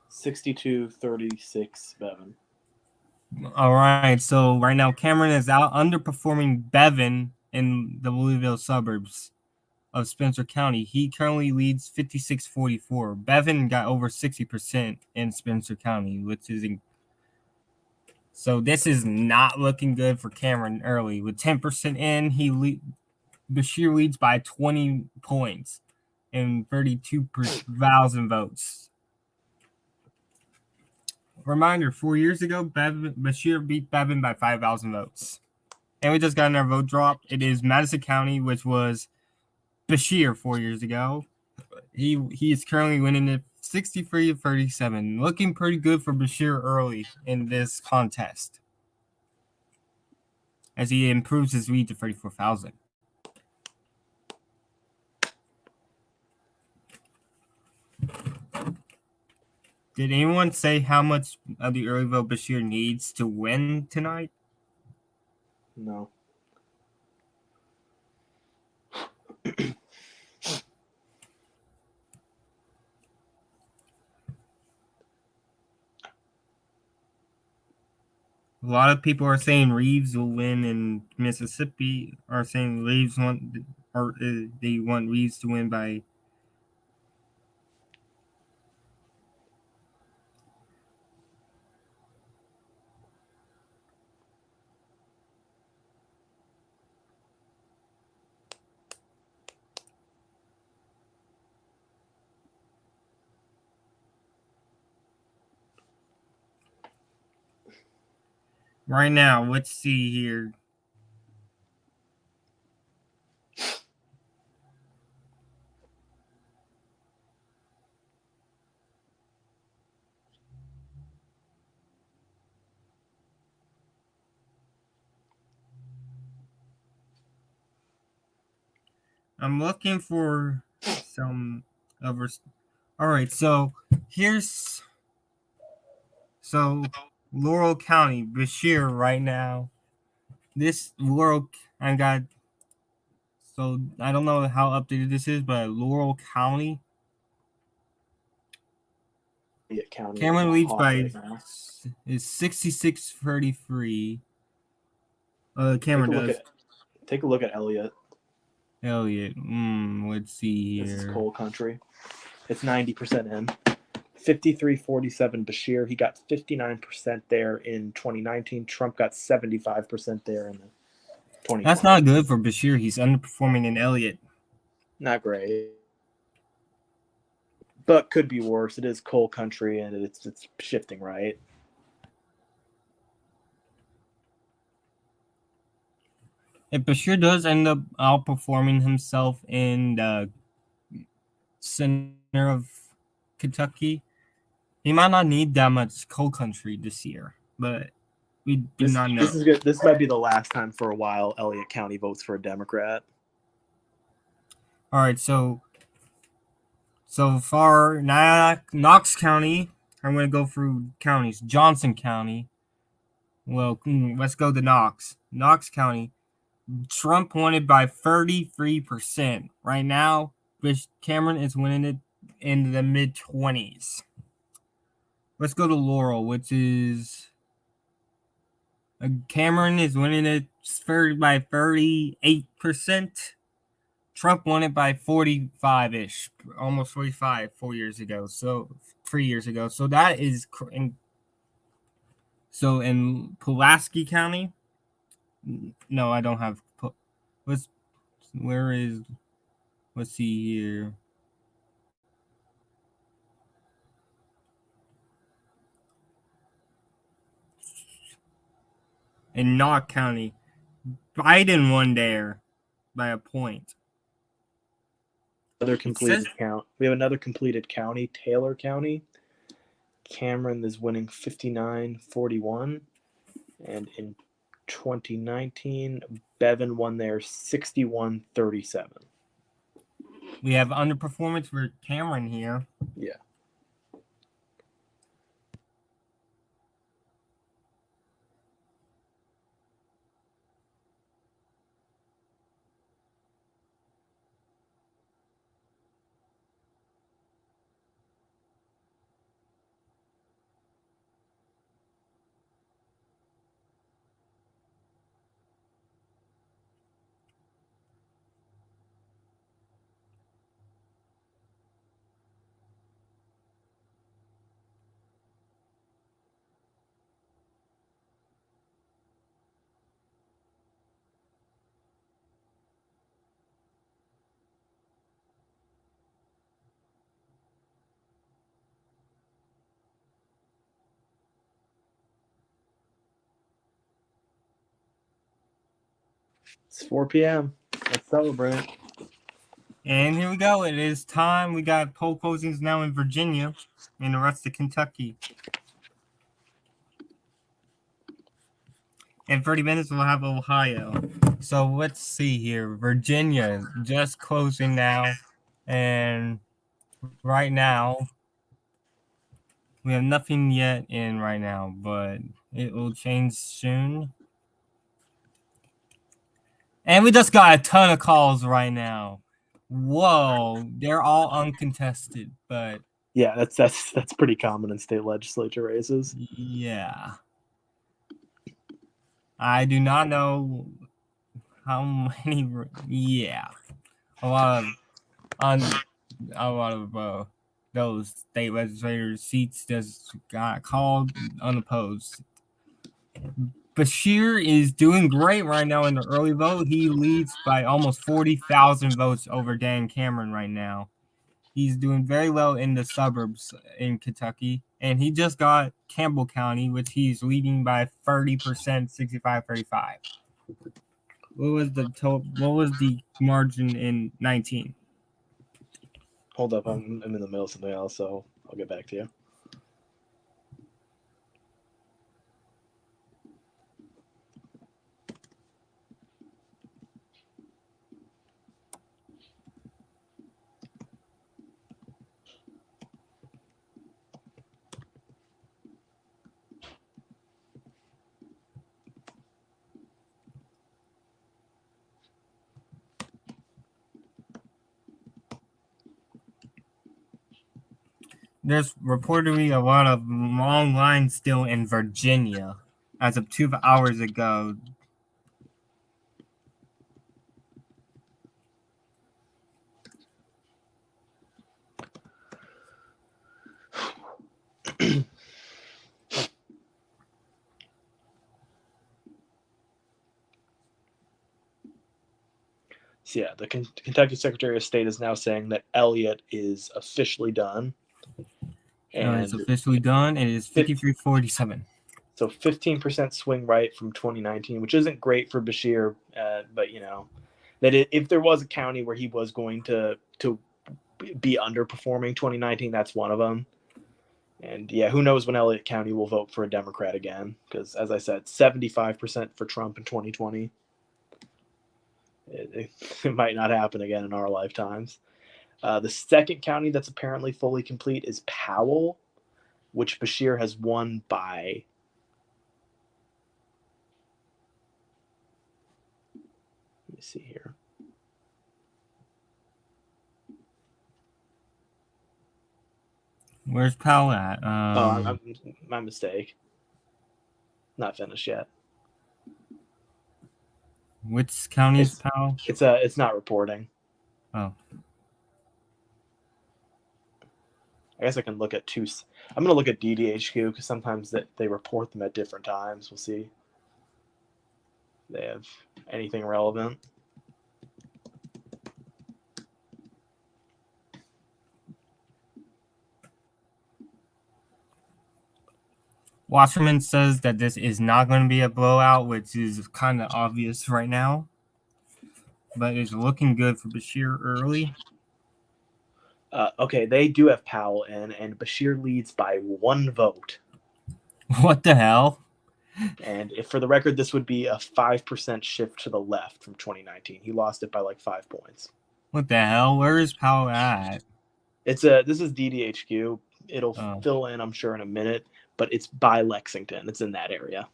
62-36 Bevin. All right, so right now Cameron is out underperforming Bevin in the Louisville suburbs of Spencer County. He currently leads 56-44. Bevin got over 60% in Spencer County, which is so this is not looking good for Cameron early. With 10% in, Bashir leads by 20 points and 32,000 votes. Reminder, 4 years ago, Bashir beat Bevin by 5,000 votes. And we just got another vote drop. It is Madison County, which was Bashir 4 years ago. He is currently winning it 63-37. Looking pretty good for Bashir early in this contest, as he improves his lead to 34,000. Did anyone say how much of the early vote Bashir needs to win tonight? No. A lot of people are saying Reeves will win in Mississippi. Are saying Reeves they want Reeves to win by Right now, let's see here. I'm looking for some other. All right, so here's Laurel County, Bashir right now. This Laurel, I got. So I don't know how updated this is, but Laurel County, County Cameron leads hot by right now. is 66-33. Take Cameron a look does. at take a look at Elliott. Elliott. Let's see This is here. coal country. It's 90% in. 53-47 Bashir. He got 59% there in 2019. Trump got 75% there in 2020. That's not good for Bashir. He's underperforming in Elliott. Not great, but could be worse. It is coal country, and it's shifting right. If Bashir does end up outperforming himself in the center of Kentucky, he might not need that much coal country this year, but we do not know. This is good. This might be the last time for a while Elliott County votes for a Democrat. All right, so far, Knox County. I'm going to go through counties. Johnson County. Well, let's go to Knox. Knox County. Trump won it by 33%. Right now, Cameron is winning it in the mid-20s. Let's go to Laurel, which is Cameron is winning it by 38%. Trump won it by 45-ish, almost 45 4 years ago. So 3 years ago. So that is so in Pulaski County. No, I don't have. Let's see here. In Knott County, Biden won there by a point. Another completed count. We have another completed county, Taylor County. Cameron is winning 59-41, and in 2019, Bevin won there 61-37. We have underperformance for Cameron here. Yeah. It's 4 p.m. Let's celebrate. And here we go. It is time. We got poll closings now in Virginia and the rest of Kentucky. In 30 minutes, we'll have Ohio. So let's see here. Virginia just closing now. And right now, we have nothing yet in right now, but it will change soon. And we just got a ton of calls right now. Whoa, they're all uncontested, but yeah, that's pretty common in state legislature races. Yeah, I do not know how many. Yeah, a lot of those state legislature seats just got called unopposed. Bashir is doing great right now in the early vote. He leads by almost 40,000 votes over Dan Cameron right now. He's doing very well in the suburbs in Kentucky, and he just got Campbell County, which he's leading by 30%, 65-35. What was the total? What was the margin in 19? Hold up, I'm in the middle of something else, so I'll get back to you. There's reportedly a lot of long lines still in Virginia as of 2 hours ago. So yeah, the Kentucky Secretary of State is now saying that Elliott is officially done. And it's officially done. It is 53-47. So 15% swing right from 2019, which isn't great for Beshear, but that if there was a county where he was going to be underperforming 2019, that's one of them. And yeah, who knows when Elliott County will vote for a Democrat again? Because as I said, 75% for Trump in 2020. It might not happen again in our lifetimes. The second county that's apparently fully complete is Powell, which Beshear has won by. Let me see here. Where's Powell at? My mistake. Not finished yet. Which county's Powell? It's not reporting. Oh. I guess I can look at two. I'm going to look at DDHQ because sometimes they report them at different times. We'll see if they have anything relevant. Wasserman says that this is not going to be a blowout, which is kind of obvious right now. But it's looking good for Beshear early. Okay, they do have Powell in, and Beshear leads by 1 vote. What the hell? And if, for the record, this would be a 5% shift to the left from 2019. He lost it by like 5 points. What the hell? Where is Powell at? This is DDHQ. It'll fill in, I'm sure, in a minute, but it's by Lexington. It's in that area.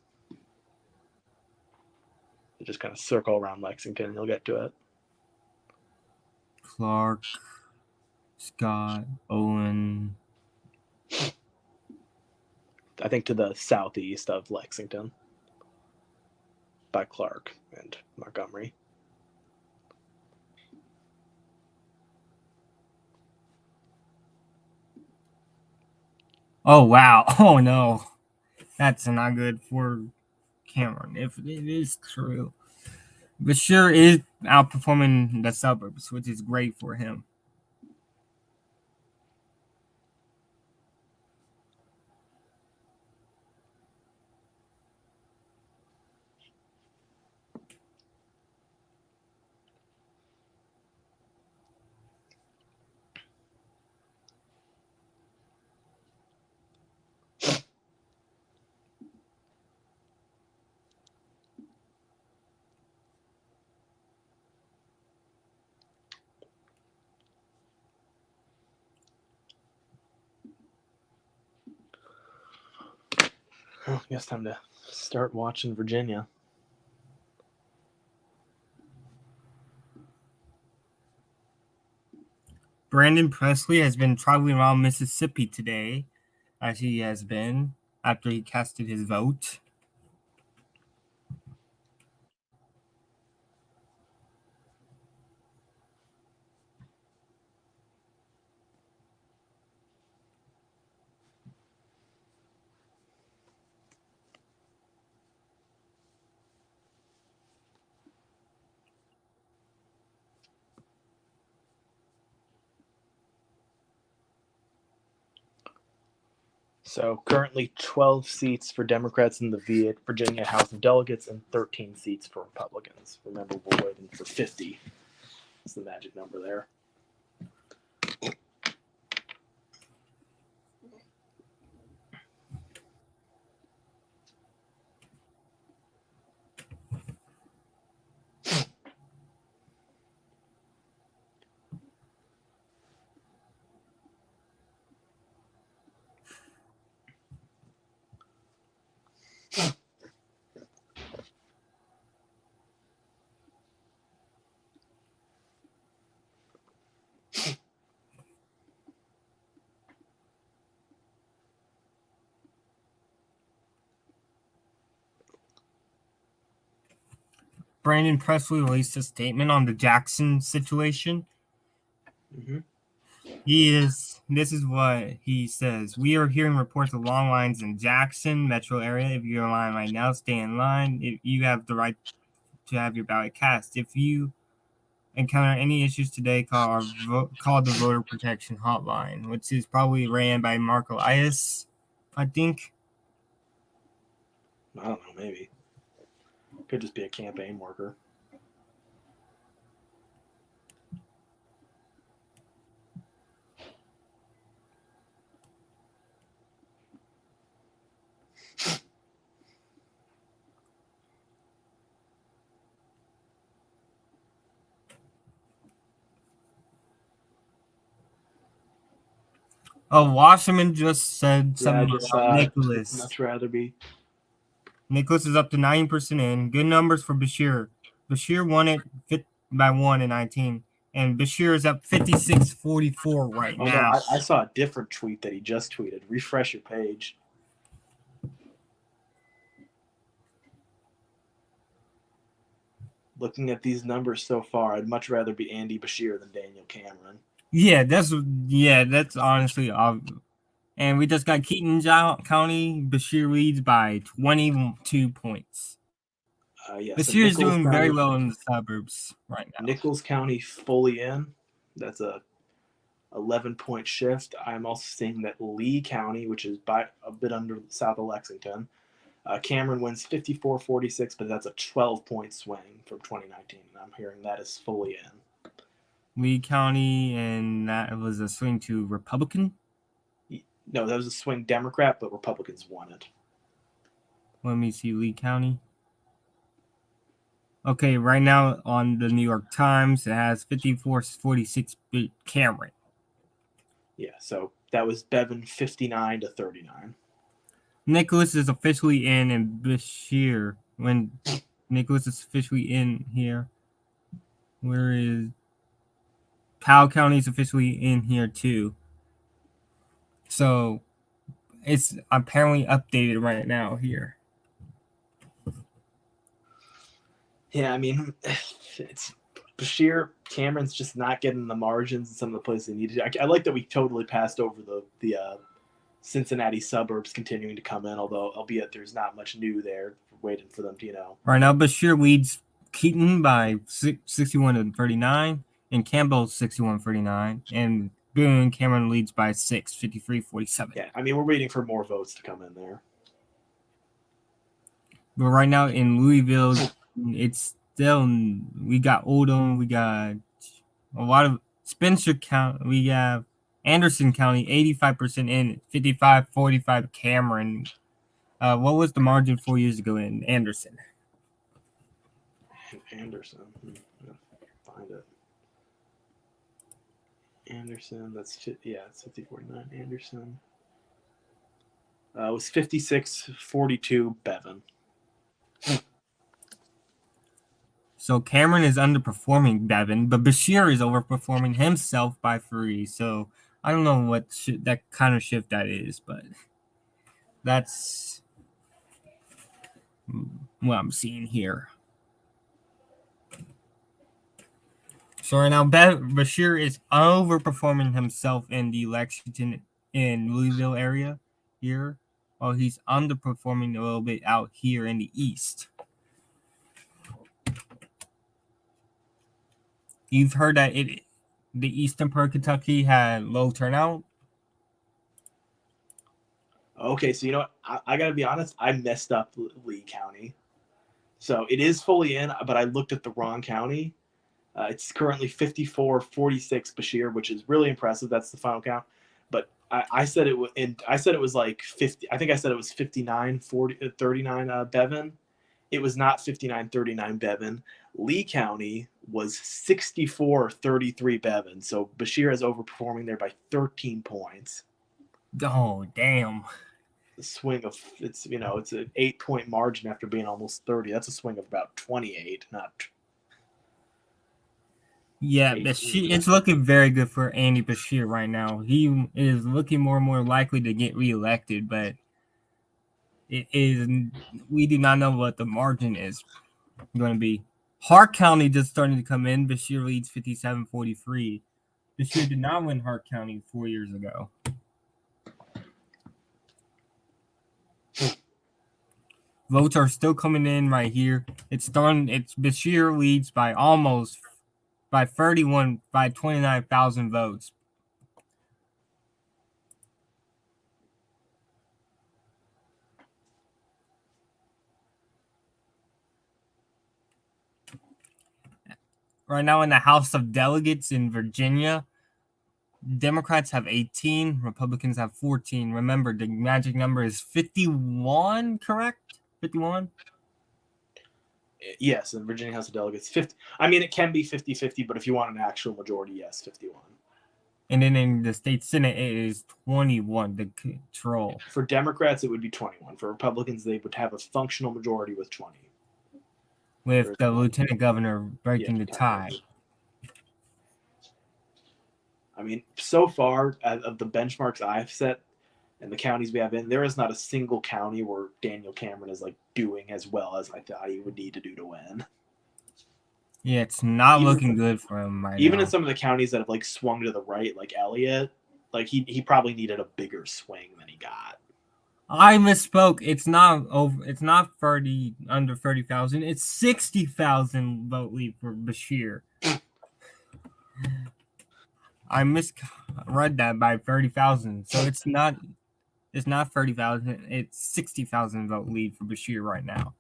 You just kind of circle around Lexington and you'll get to it. Clark, Scott, Owen. I think to the southeast of Lexington by Clark and Montgomery. Oh, wow. Oh, no. That's not good for Cameron, if it is true. Beshear is outperforming the suburbs, which is great for him. Well, I guess time to start watching Virginia. Brandon Presley has been traveling around Mississippi today, as he has been after he casted his vote. So currently 12 seats for Democrats in the Virginia House of Delegates and 13 seats for Republicans. Remember, we're waiting for 50. That's the magic number there. Brandon Presley released a statement on the Jackson situation. Mm-hmm. This is what he says. We are hearing reports of long lines in Jackson metro area. If you're in line right now, stay in line. If you have the right to have your ballot cast. If you encounter any issues today, call the voter protection hotline, which is probably ran by Marco Ias, I think. I don't know, maybe. Could just be a campaign worker. Oh, Wasserman just said something about Nicholas. Much rather be. Nicholas is up to 90% in. Good numbers for Bashir. Bashir won it by 1 in 19. And Bashir is up 56-44 right now. No, I saw a different tweet that he just tweeted. Refresh your page. Looking at these numbers so far, I'd much rather be Andy Bashir than Daniel Cameron. Yeah, that's honestly obvious. And we just got Keaton County. Bashir leads by 22 points. Bashir is doing very well in the suburbs right now. Nichols County fully in. That's a 11-point shift. I'm also seeing that Lee County, which is by a bit under south of Lexington, Cameron wins 54-46, but that's a 12-point swing from 2019. I'm hearing that is fully in. Lee County, and that was a swing to Republican? No, that was a swing Democrat, but Republicans won it. Let me see Lee County. Okay, right now on the New York Times, it has 54-46 Cameron. Yeah, so that was Bevin 59-39. Nicholas is officially in, and Bashir, when Nicholas is officially in here, where is Powell County is officially in here too. So it's apparently updated right now here. Yeah, I mean, it's Bashir. Cameron's just not getting the margins in some of the places they needed. I like that we totally passed over the Cincinnati suburbs continuing to come in, although albeit there's not much new there. Waiting for them to, Right now, Bashir leads Keaton by 61-39, and Campbell 61-39, and Boone Cameron leads by 6, 53-47. Yeah, I mean, we're waiting for more votes to come in there. But right now in Louisville, it's still, we got Oldham, we got a lot of Spencer County, we have Anderson County 85% in, 55-45 Cameron. What was the margin 4 years ago in Anderson? Anderson, find it. Anderson, it's 50-49. Anderson. It was 56-42 Bevin. So Cameron is underperforming Bevin, but Bashir is overperforming himself by 3. So I don't know what that kind of shift that is, but that's what I'm seeing here. So right now, Bashir is overperforming himself in the Lexington in Louisville area here, while he's underperforming a little bit out here in the east. You've heard that the eastern part of Kentucky had low turnout? Okay, so you know what? I gotta be honest. I messed up Lee County. So it is fully in, but I looked at the wrong county. It's currently 54-46 Bashir, which is really impressive. That's the final count. But I said it was, and I said it was like 50. I think I said it was 59-39 Bevan. It was not 59-39 Bevan. Lee County was 64-33 Bevan. So Bashir is overperforming there by 13 points. Oh, damn. The swing of it's an 8-point margin after being almost 30. That's a swing of about 28, not. Yeah, it's looking very good for Andy Bashir right now. He is looking more and more likely to get reelected, but it is we do not know what the margin is going to be. Hart County just starting to come in. Bashir leads 57-43. Bashir did not win Hart County 4 years ago. Votes are still coming in right here. It's Bashir leads by 29,000 votes. Right now in the House of Delegates in Virginia, Democrats have 18, Republicans have 14. Remember, the magic number is 51, correct? 51? Yes, in Virginia House of Delegates, 50. I mean, it can be 50-50, but if you want an actual majority, yes, 51. And then in the state Senate, it is 21 to control. For Democrats, it would be 21. For Republicans, they would have a functional majority with 20. With the lieutenant governor breaking the tie. I mean, so far, of the benchmarks I've set and the counties we have in, there is not a single county where Daniel Cameron is like doing as well as I thought he would need to do to win. Yeah, it's not looking good for him right now. Even in some of the counties that have like swung to the right, like Elliott, like he probably needed a bigger swing than he got. I misspoke. It's not over. It's not 30 under 30,000. It's 60,000 vote lead for Bashir. I misread that by 30,000. So it's not 30,000. It's 60,000 vote lead for Bashir right now.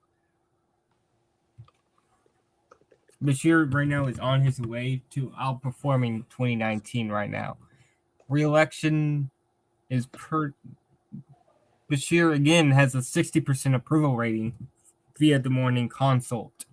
Bashir right now is on his way to outperforming 2019 right now. Re-election is Bashir again has a 60% approval rating via the Morning Consult.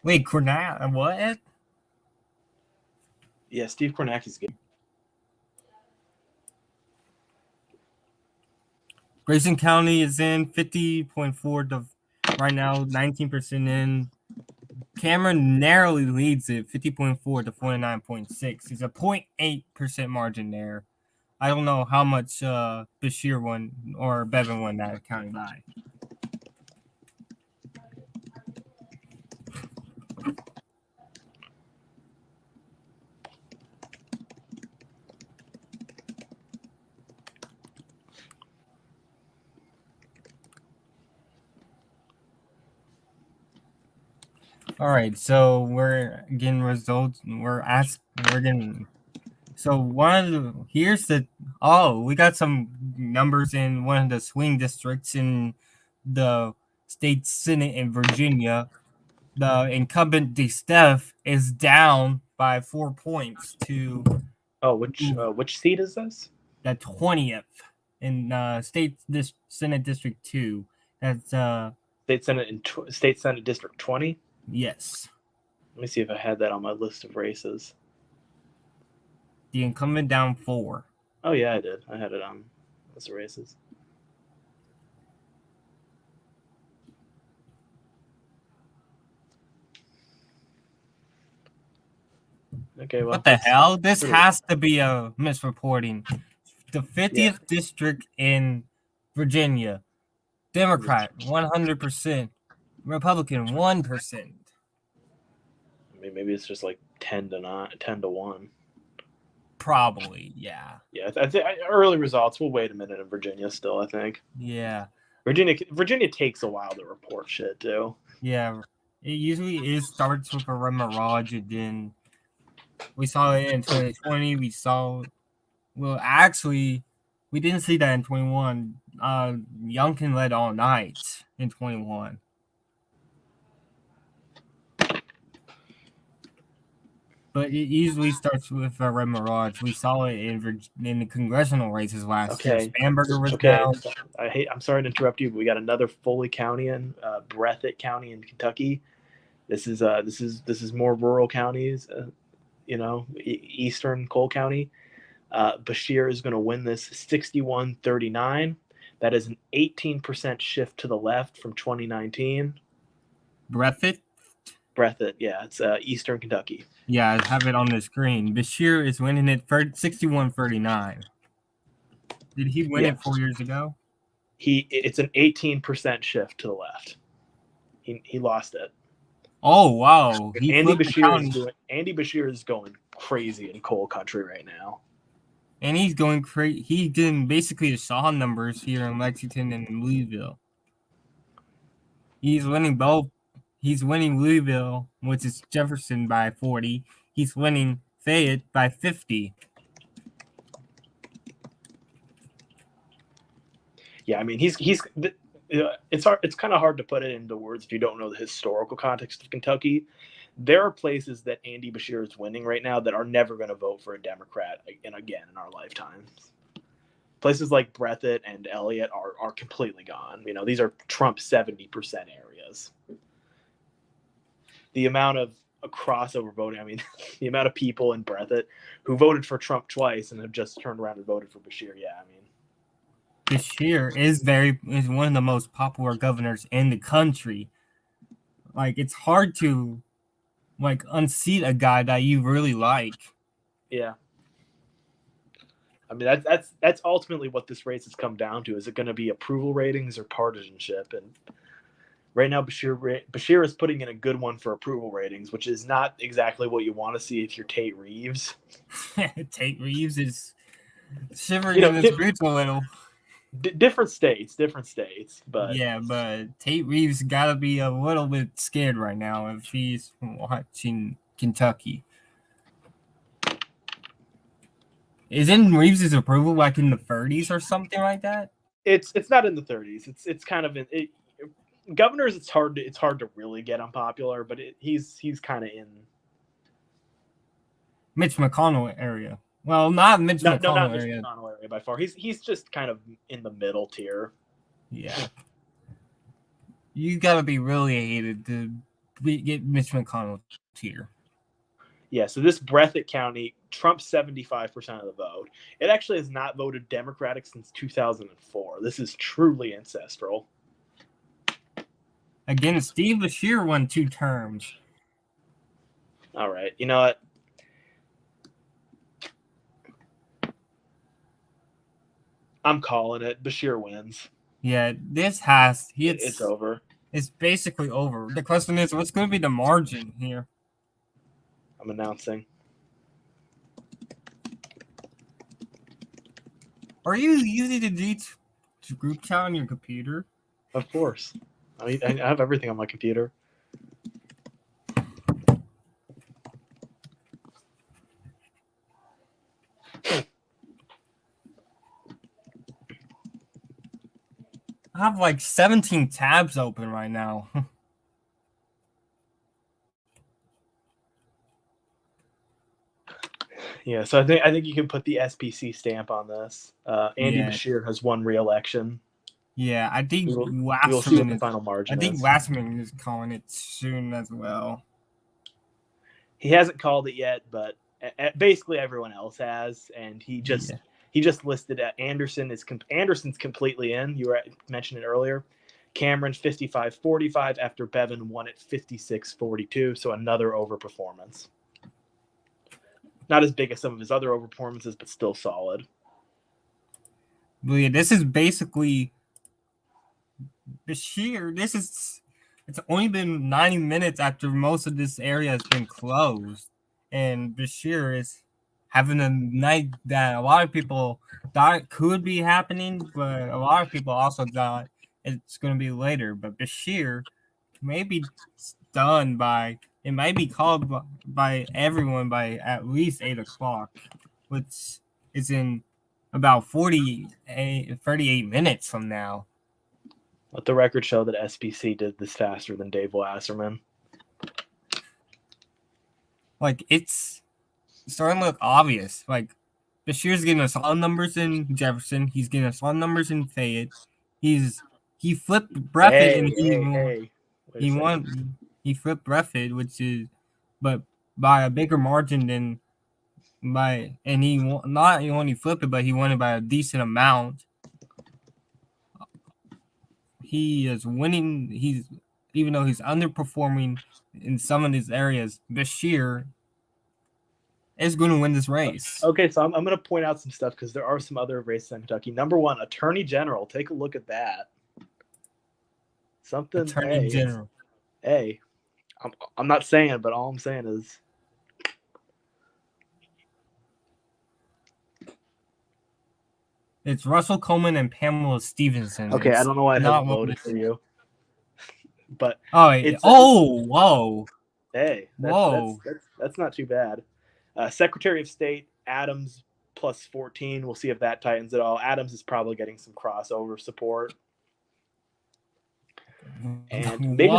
Wait, Cornell, what? Yeah, Steve Kornacki's good. Grayson County is in 50.4 to right now, 19% in. Cameron narrowly leads it 50.4 to 49.6. It's a 0.8% margin there. I don't know how much Bashir won or Bevan won that county by. All right, so we're getting results. So we got some numbers in one of the swing districts in the state Senate in Virginia. The incumbent DeSteph is down by 4 points to which seat is this? The 20th in Senate District 2. That's State Senate District 20. Yes. Let me see if I had that on my list of races. The incumbent down 4. Oh yeah, I did. I had it on list of races. Okay, well, what the hell? This has to be a misreporting. The 50th district in Virginia, Democrat 100%, Republican 1%. maybe it's just like 10-1. Probably, yeah. Yeah, I think early results. We'll wait a minute in Virginia still, I think. Yeah. Virginia takes a while to report shit, too. Yeah. It usually starts with a mirage, and then we saw it in 2020. Actually, we didn't see that in 21. Youngkin led all night in 21. But it usually starts with a red mirage. We saw it in the congressional races last year. Spanberger was down. I'm sorry to interrupt you, but we got another Foley County in Breathitt County in Kentucky. This is more rural counties, eastern Cole County. Bashir is going to win this 61-39. That is an 18% shift to the left from 2019. Breathitt? Breathitt, yeah, it's eastern Kentucky. Yeah, I have it on the screen. Bashir is winning it 61-39. Did he win it 4 years ago? It's an 18% shift to the left. He lost it. Oh wow! Andy Bashir is going crazy in coal country right now. And he's going crazy. He's getting basically the Shaw numbers here in Lexington and Louisville. He's winning both. He's winning Louisville, which is Jefferson, by 40. He's winning Fayette by 50. Yeah, I mean it's hard. It's kind of hard to put it into words if you don't know the historical context of Kentucky. There are places that Andy Bashir is winning right now that are never going to vote for a Democrat again in our lifetimes. Places like Breathitt and Elliott are completely gone. These are Trump 70% areas. The amount of crossover voting, the amount of people in Breathitt who voted for Trump twice and have just turned around and voted for Bashir. Yeah, Bashir is one of the most popular governors in the country. Like, it's hard to unseat a guy that you really like. Yeah. That's ultimately what this race has come down to. Is it going to be approval ratings or partisanship? And right now, Bashir is putting in a good one for approval ratings, which is not exactly what you want to see if you're Tate Reeves. Tate Reeves is shivering in his boots a little. Different states, but yeah, but Tate Reeves got to be a little bit scared right now if he's watching Kentucky. Isn't Reeves' approval like in the 30s or something like that? It's not in the 30s. It's kind of governors. It's hard to really get unpopular, but he's kind of in Mitch McConnell area. Well, not Mitch McConnell area. Mitch McConnell area by far. He's just kind of in the middle tier. Yeah. You gotta be really hated to get Mitch McConnell tier. Yeah, so this Breathitt County, Trump's 75% of the vote. It actually has not voted Democratic since 2004. This is truly ancestral. Again, Steve Bashir won 2 terms. All right, you know what? I'm calling it. Bashir wins. Yeah, it's over. It's basically over. The question is, what's going to be the margin here? I'm announcing. Are you using the group chat on your computer? Of course. I have everything on my computer. I have like 17 tabs open right now. Yeah, so I think you can put the SPC stamp on this. Andy Bashir has won re-election. Yeah, I think Wasserman is, final margin. I think Wasserman is calling it soon as well. He hasn't called it yet, but basically everyone else has, and he just listed Anderson's completely in. You mentioned it earlier. Cameron 55-45 after Bevin won at 56-42, so another overperformance. Not as big as some of his other overperformances, but still solid. But yeah, this is basically Bashir. This it's only been 90 minutes after most of this area has been closed, and Bashir is having a night that a lot of people thought could be happening, but a lot of people also thought it's going to be later. But Bashir may be done by, it might be called by everyone by at least 8 o'clock, which is in about 38 minutes from now. Let the record show that SBC did this faster than Dave Wasserman. Like, it's starting to look obvious. Like, Bashir's getting us all numbers in Jefferson. He's getting us all numbers in Fayette. He flipped Breathitt and he flipped Breathitt, which is, but by a bigger margin than by, and he not only flipped it, but he won it by a decent amount. He is winning. He's, even though he's underperforming in some of these areas, Bashir is going to win this race. Okay, so I'm going to point out some stuff because there are some other races in Kentucky. Number one, Attorney General. Take a look at that. Something. Attorney General. Hey, I'm not saying it, but all I'm saying is. It's Russell Coleman and Pamela Stevenson. Okay, I don't know why I haven't voted for you. But whoa. Hey, that's not too bad. Secretary of State Adams plus 14. We'll see if that tightens it all. Adams is probably getting some crossover support. And maybe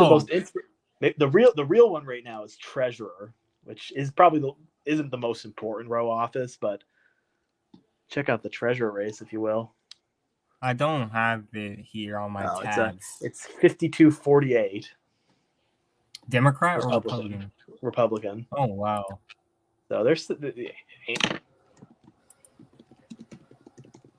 the real one right now is Treasurer, which is probably isn't the most important row office, but check out the Treasurer race, if you will. I don't have it here on my tabs. It's 52-48. Democrat or Republican? Republican. Oh, wow. So there's.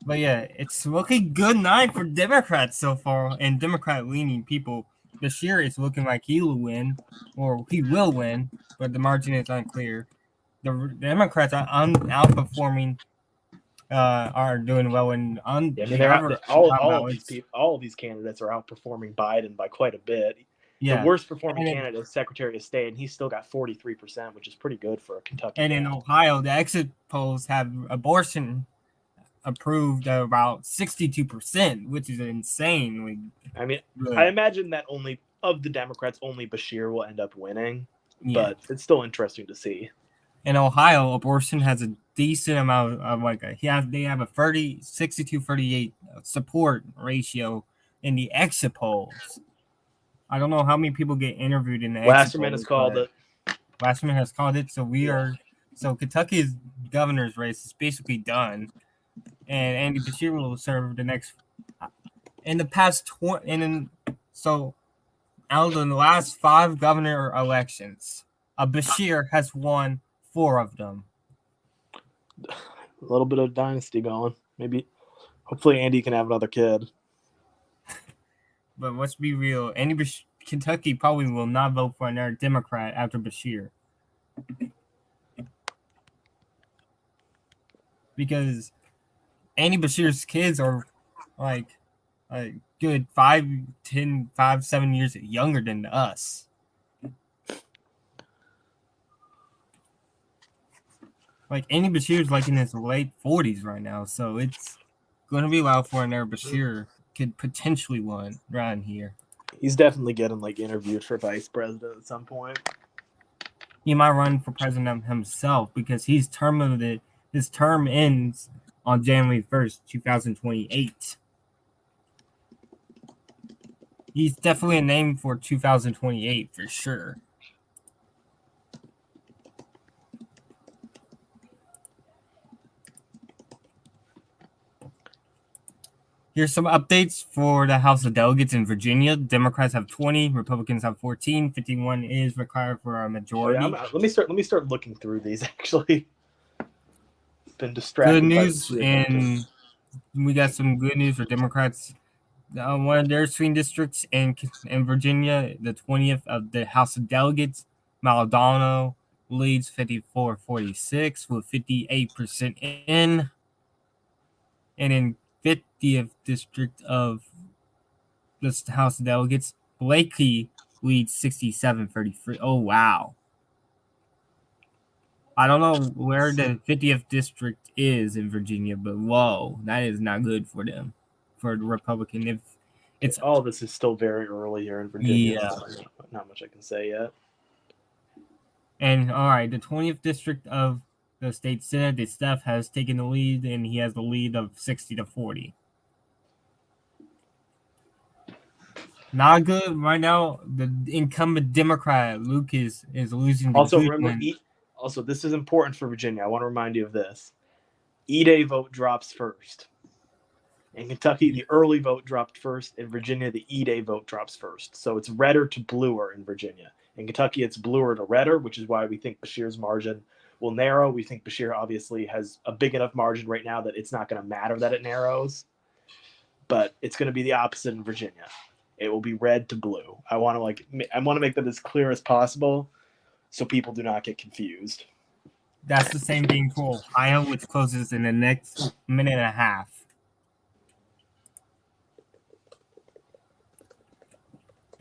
But yeah, it's looking good night for Democrats so far, and Democrat-leaning people. Bashir is looking like he will win, or he will win, but the margin is unclear. The Democrats are outperforming, are doing well, and all of these candidates are outperforming Biden by quite a bit. Yeah. The worst performing candidate is Secretary of State, and he's still got 43%, which is pretty good for a Kentucky. And in Ohio, the exit polls have abortion approved at about 62%, which is insane. I mean, really. I imagine that only of the Democrats, only Bashir will end up winning, but it's still interesting to see. In Ohio, abortion has a decent amount of they have a 62-38 support ratio in the exit polls. I don't know how many people get interviewed in the Wasserman has called it. Wasserman has called it. So Kentucky's governor's race is basically done. And Andy Bashir will serve the next. In the past out of the last 5 governor elections, Bashir has won 4 of them. A little bit of dynasty going. Maybe, hopefully, Andy can have another kid. But let's be real. Kentucky probably will not vote for another Democrat after Bashir. Because Andy Bashir's kids are like a good 7 years younger than us. Like, Andy Bashir's like in his late 40s right now, so it's going to be loud for another Bashir could potentially run here. He's definitely getting interviewed for vice president at some point. He might run for president himself because his term ends on January 1st, 2028. He's definitely a name for 2028 for sure. Here's some updates for the House of Delegates in Virginia. Democrats have 20, Republicans have 14. 51 is required for a majority. Let me start looking through these. Actually, been distracted. Good news, and we got some good news for Democrats. One of their swing districts in Virginia, the 20th of the House of Delegates, Maldonado leads 54-46 with 58% in, and in 50th district of this House of Delegates, Blakey leads 67-33. Oh, wow. I don't know where the 50th district is in Virginia, but whoa, that is not good for them, for the Republican. If it's all this is still very early here in Virginia. Yeah. So not much I can say yet. And all right, the 20th district of the state senate, the Steph has taken the lead, and he has the lead of 60-40. Not good right now. The incumbent Democrat Lucas is losing to Also, remember, Goodman. also this is important for Virginia. I want to remind you of this. E-Day vote drops first. In Kentucky, the early vote dropped first. In Virginia, the E-Day vote drops first. So it's redder to bluer in Virginia. In Kentucky, it's bluer to redder, which is why we think Beshear's margin will narrow. We think Beshear obviously has a big enough margin right now that it's not going to matter that it narrows. But it's going to be the opposite in Virginia. It will be red to blue. I want to make that as clear as possible so people do not get confused. That's the same thing for Ohio, which closes in the next minute and a half.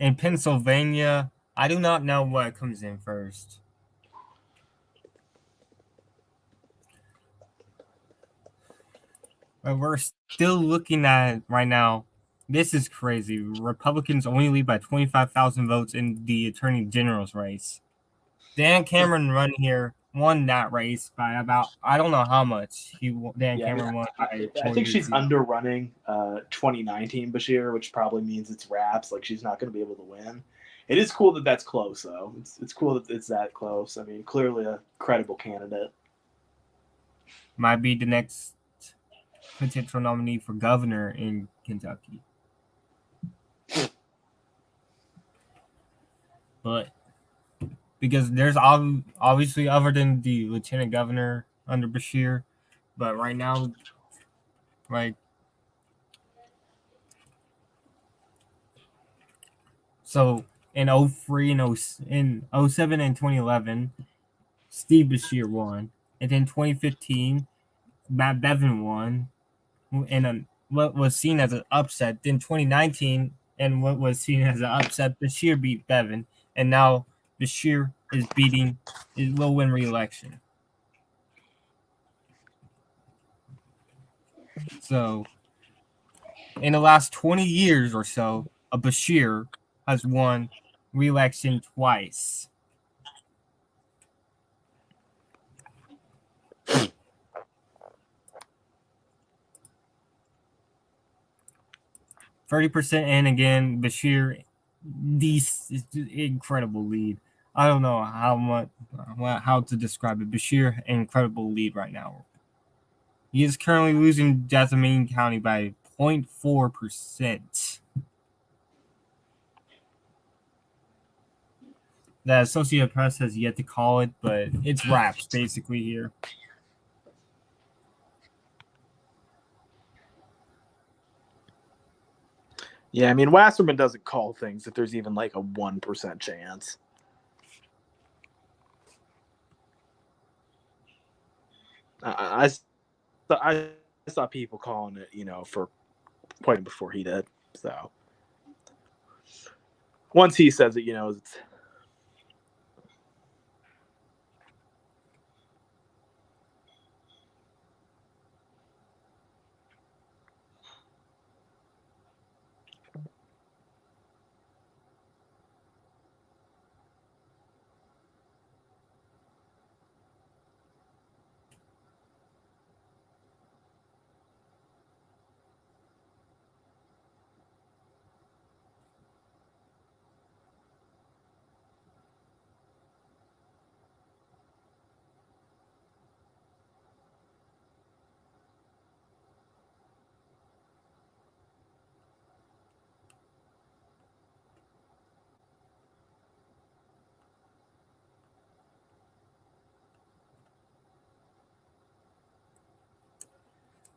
In Pennsylvania, I do not know what comes in first. But we're still looking at right now. This is crazy. Republicans only lead by 25,000 votes in the Attorney General's race. Dan Cameron won that race by about, I don't know how much. Cameron won by I think she's underrunning 2019 Beshear, which probably means it's wraps. Like she's not going to be able to win. It is cool that that's close, though. It's cool that it's that close. I mean, clearly a credible candidate. Might be the next potential nominee for governor in Kentucky. But because there's obviously other than the lieutenant governor under Beshear, but right now, like, so in 03 and 07 and 2011, Steve Beshear won, and then 2015, Matt Bevin won, and what was seen as an upset. Then 2019, and what was seen as an upset, Beshear beat Bevin, and now Beshear will win re-election. So, in the last 20 years or so, a Beshear has won re-election twice. %, and again, Beshear, these incredible lead. I don't know how to describe it. Beshear, incredible lead right now. He is currently losing Jasmine County by 0.4%. The Associated Press has yet to call it, but it's wraps basically here. Yeah, I mean, Wasserman doesn't call things if there's even like a 1% chance. I saw people calling it, for quite before he did. So once he says it, it's.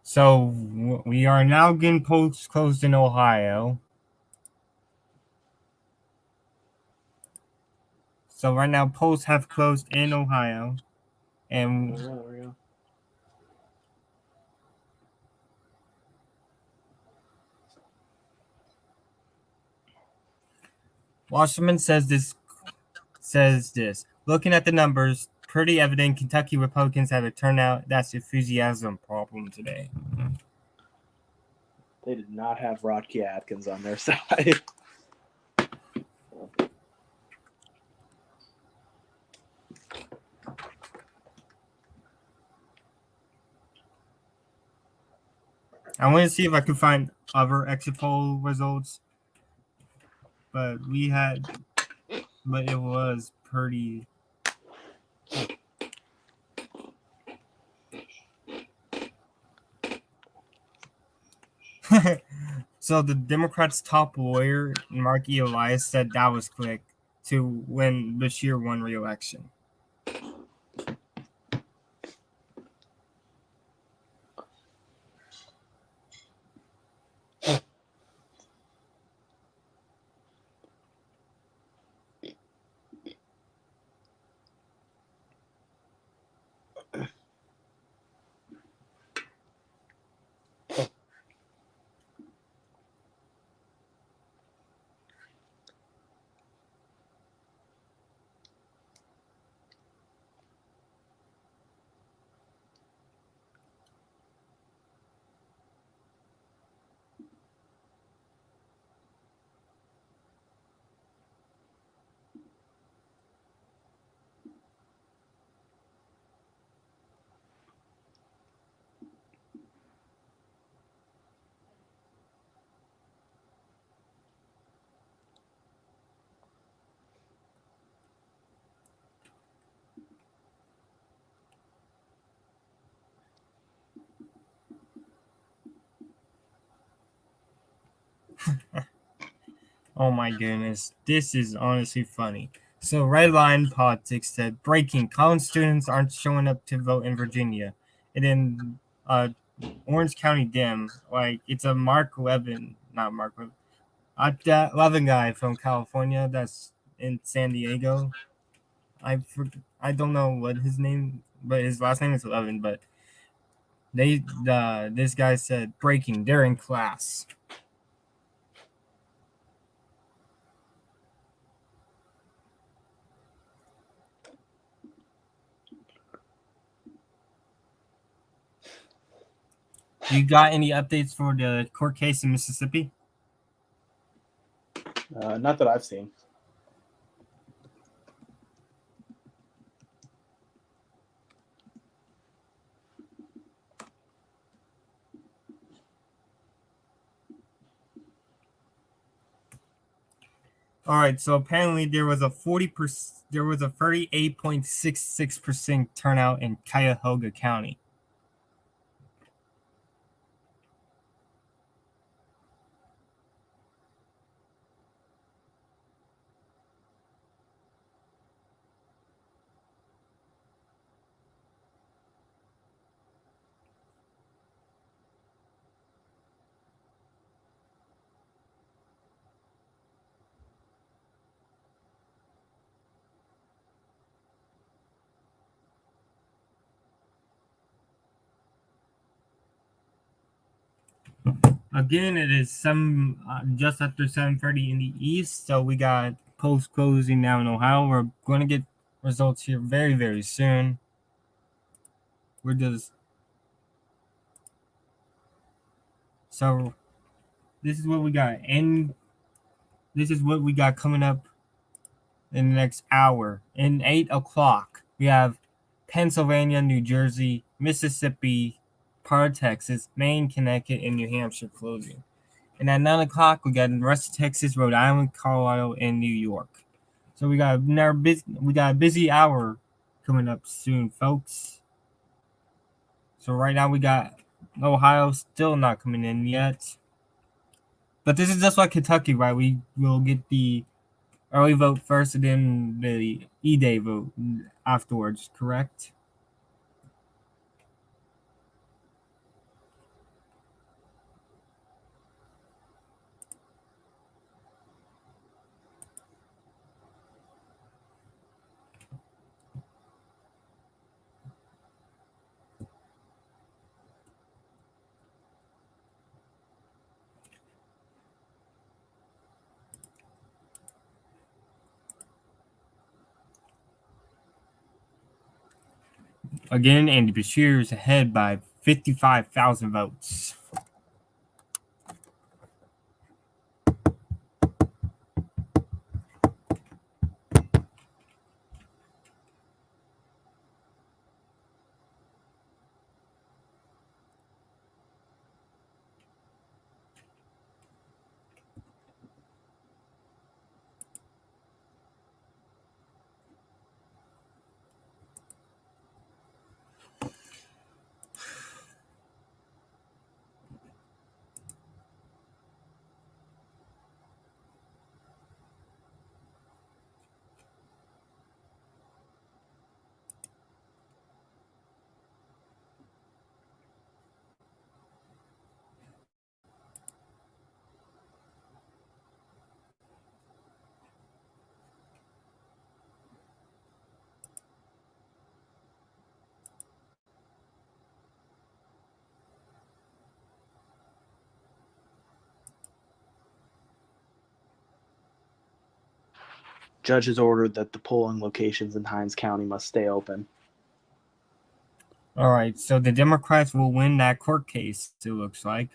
So we are now getting polls closed in Ohio. So right now polls have closed in Ohio, and Wasserman says this. Looking at the numbers, pretty evident Kentucky Republicans have a turnout that's enthusiasm problem today. They did not have Rodkey Atkins on their side. I want to see if I could find other exit poll results, but it was pretty. So the Democrats' top lawyer, Mark E. Elias, said that was quick to when Bashir won re-election. Oh my goodness, this is honestly funny. So Red Line Politics said, breaking, college students aren't showing up to vote in Virginia. And then Orange County Dem, like it's a Mark Levin, not Mark Levin, that Levin guy from California that's in San Diego. I don't know what his name, but his last name is Levin. But this guy said, breaking, they're in class. You got any updates for the court case in Mississippi? Not that I've seen. All right, so apparently there was a 38.66% turnout in Cuyahoga County. Again, it is just after 7:30 in the east, so we got post closing now in Ohio. We're going to get results here very, very soon. We're just so this is what we got, and this is what we got coming up in the next hour. In 8 o'clock, we have Pennsylvania, New Jersey, Mississippi, part of Texas, Maine, Connecticut, and New Hampshire closing. And at 9 o'clock, we got the rest of Texas, Rhode Island, Colorado, and New York. So we got a busy hour coming up soon, folks. So right now we got Ohio still not coming in yet. But this is just like Kentucky, right? We will get the early vote first and then the E-Day vote afterwards, correct? again, and Bashir is ahead by 55,000 votes. Judge has ordered that the polling locations in Hinds County must stay open. All right, so the Democrats will win that court case, it looks like.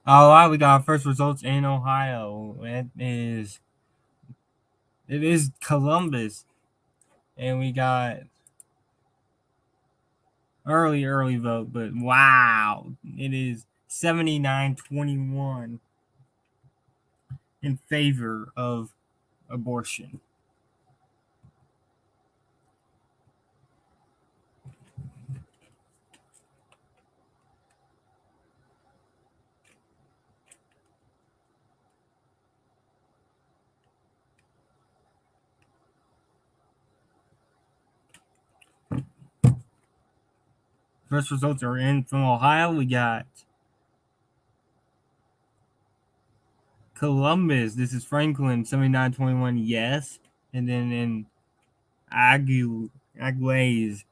All right, we got our first results in Ohio. It is Columbus, and we got early vote, but wow, it is 79-21 in favor of abortion. First results are in from Ohio. We got Columbus. This is Franklin, 79-21, yes. And then in Aguays.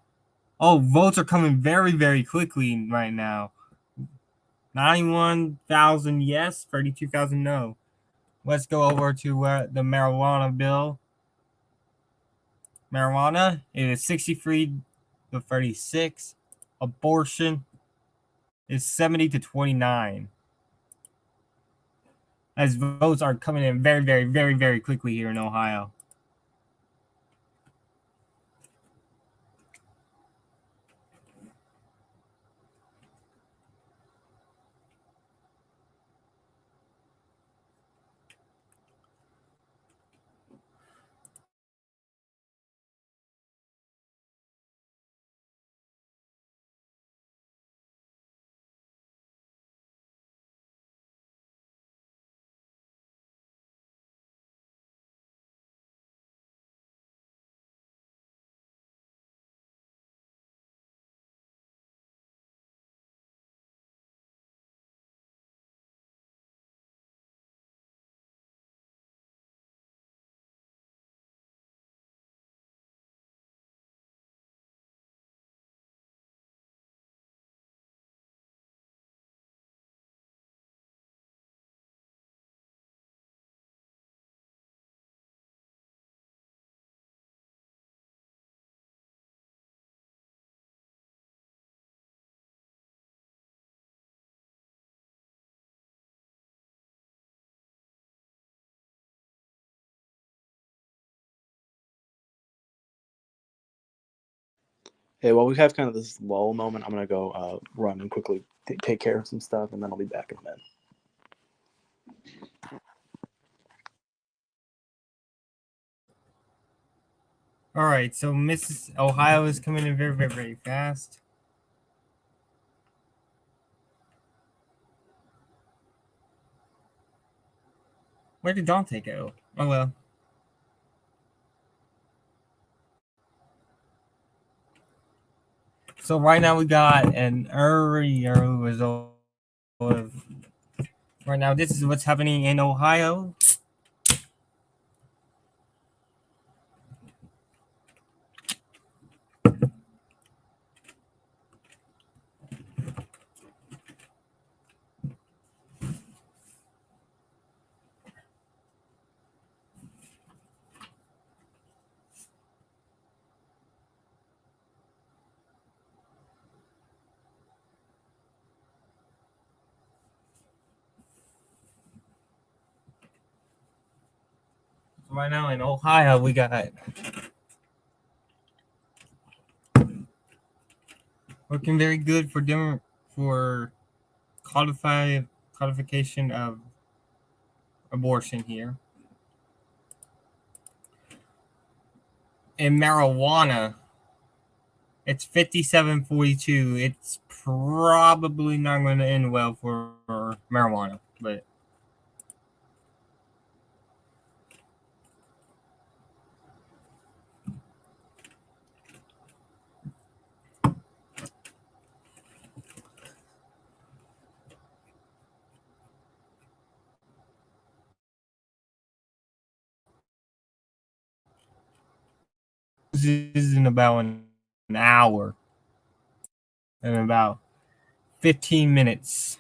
Oh, votes are coming very quickly right now. 91,000 yes, 32,000 no. Let's go over to the marijuana bill. Marijuana, it is 63 to 36. Abortion is 70-29. As votes are coming in very quickly here in Ohio. Hey, while we have kind of this lull moment, I'm gonna go run and quickly take care of some stuff, and then I'll be back in a minute. All right, so Mrs. Ohio is coming in very, very, very fast. Where did Dante go? Oh well. So right now we got an early result of. Right now, this is what's happening in Ohio. Right now in Ohio, we got working very good for codification of abortion here. In marijuana, it's 57-42. It's probably not going to end well for marijuana, but this is in about an hour and about 15 minutes.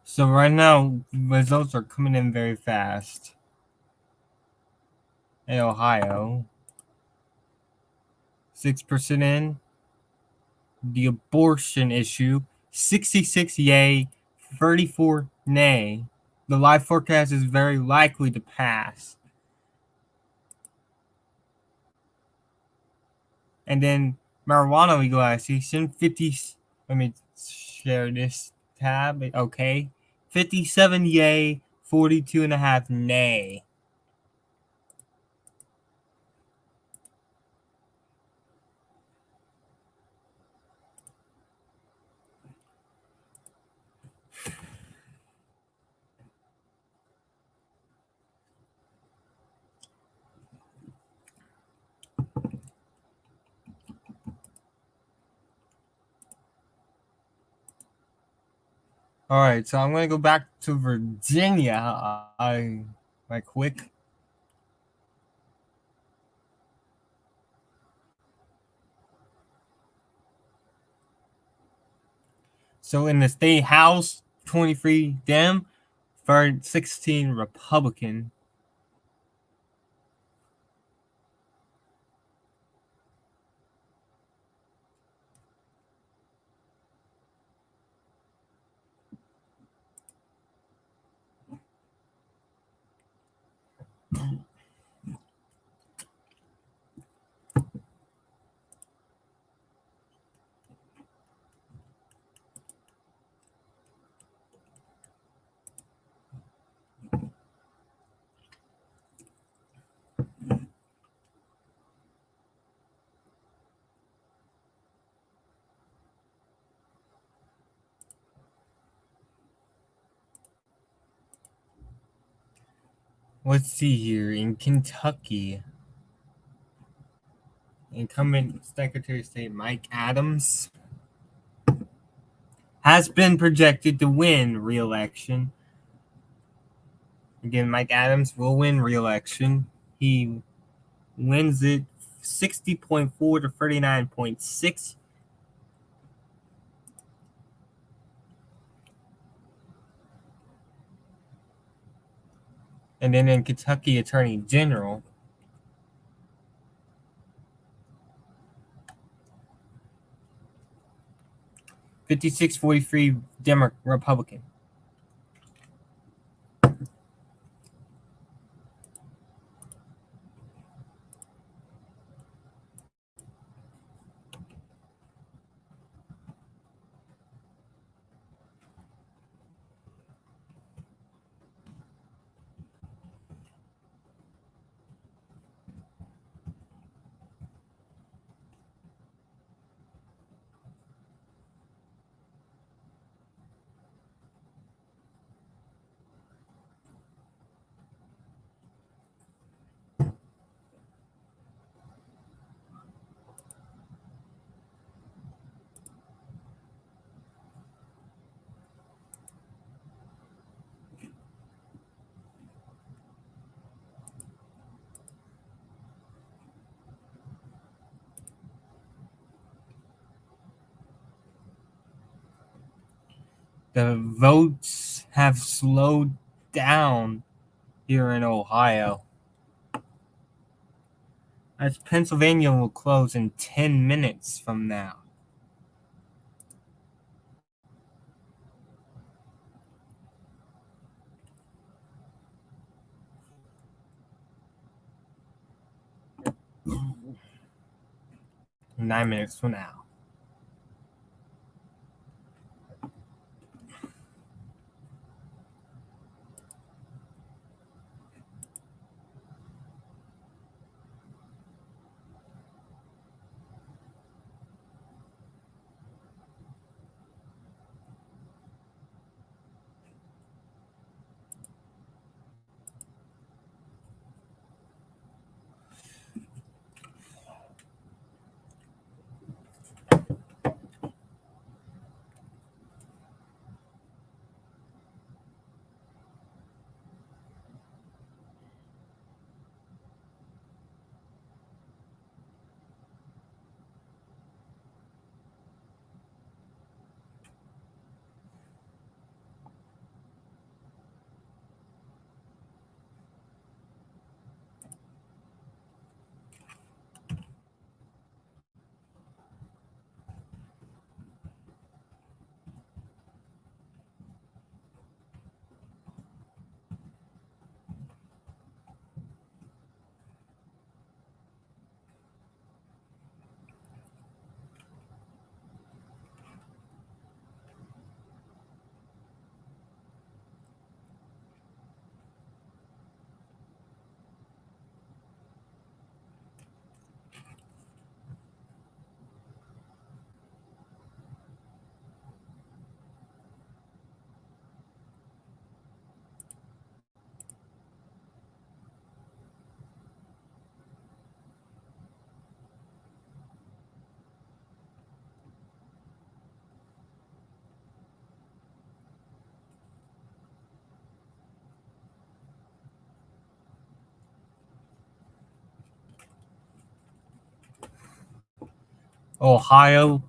So right now, results are coming in very fast. In Ohio, 6% in. The abortion issue, 66 yay, 34 nay. The live forecast is very likely to pass. And then marijuana legalization, 50. Let me share this tab. Okay. 57 yay, 42.5 nay. All right, so I'm going to go back to Virginia. Like quick. So in the state house, 23 Dem, 16 Republican. Let's see here. In Kentucky, incumbent Secretary of State Mike Adams has been projected to win re-election. Again, Mike Adams will win re-election. He wins it 60.4 to 39.6. And then in Kentucky Attorney General, 56-43 Republican. The votes have slowed down here in Ohio, as Pennsylvania will close in 10 minutes from now. Nine minutes from now. Ohio,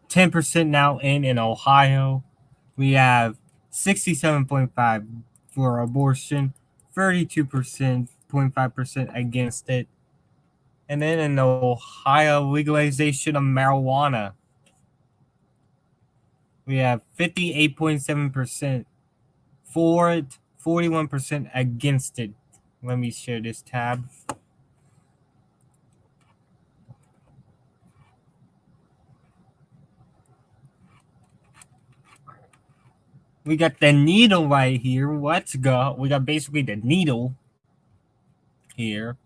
10% now in Ohio. We have 67.5 for abortion, 32%, 0.5% against it. And then in Ohio, legalization of marijuana, we have 58.7% for it, 41% against it. Let me share this tab. We got the needle right here. Let's go. We got basically the needle here.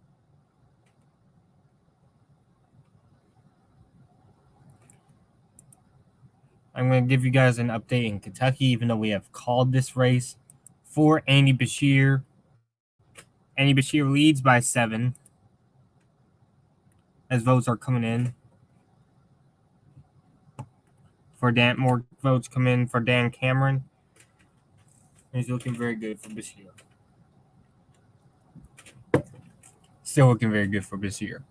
I'm going to give you guys an update in Kentucky, even though we have called this race for Andy Bashir. Andy Bashir leads by 7 as votes are coming in. For Dan, more votes come in for Dan Cameron. He's looking very good for Bashir. Still looking very good for Bashir.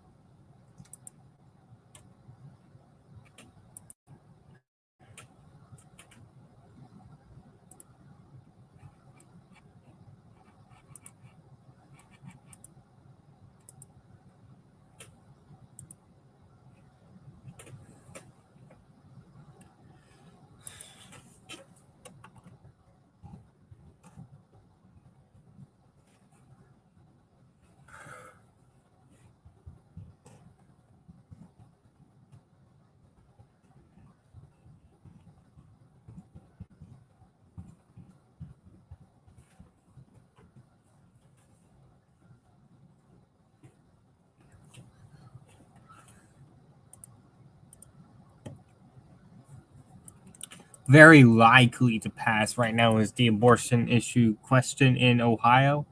Very likely to pass right now is the abortion issue question in Ohio.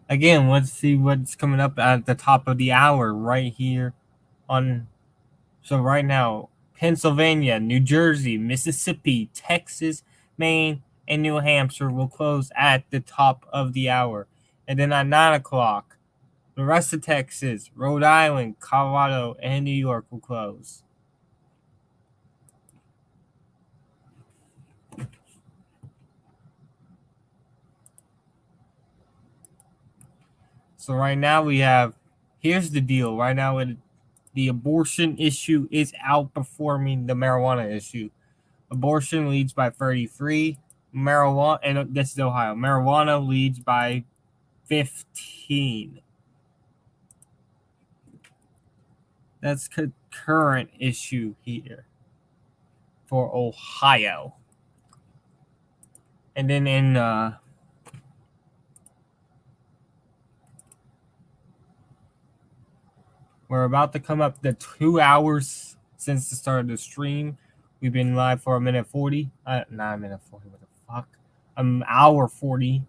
Again, let's see what's coming up at the top of the hour right here on. So right now, Pennsylvania, New Jersey, Mississippi, Texas, Maine, and New Hampshire will close at the top of the hour. And then at 9 o'clock, the rest of Texas, Rhode Island, Colorado, and New York will close. So right now we have, here's the deal. Right now, the abortion issue is outperforming the marijuana issue. Abortion leads by 33. Marijuana, and this is Ohio. Marijuana leads by 15. That's the current issue here for Ohio. And then in we're about to come up to 2 hours since the start of the stream. We've been live for 1:40. Not a minute 40. What the fuck? Hour 40.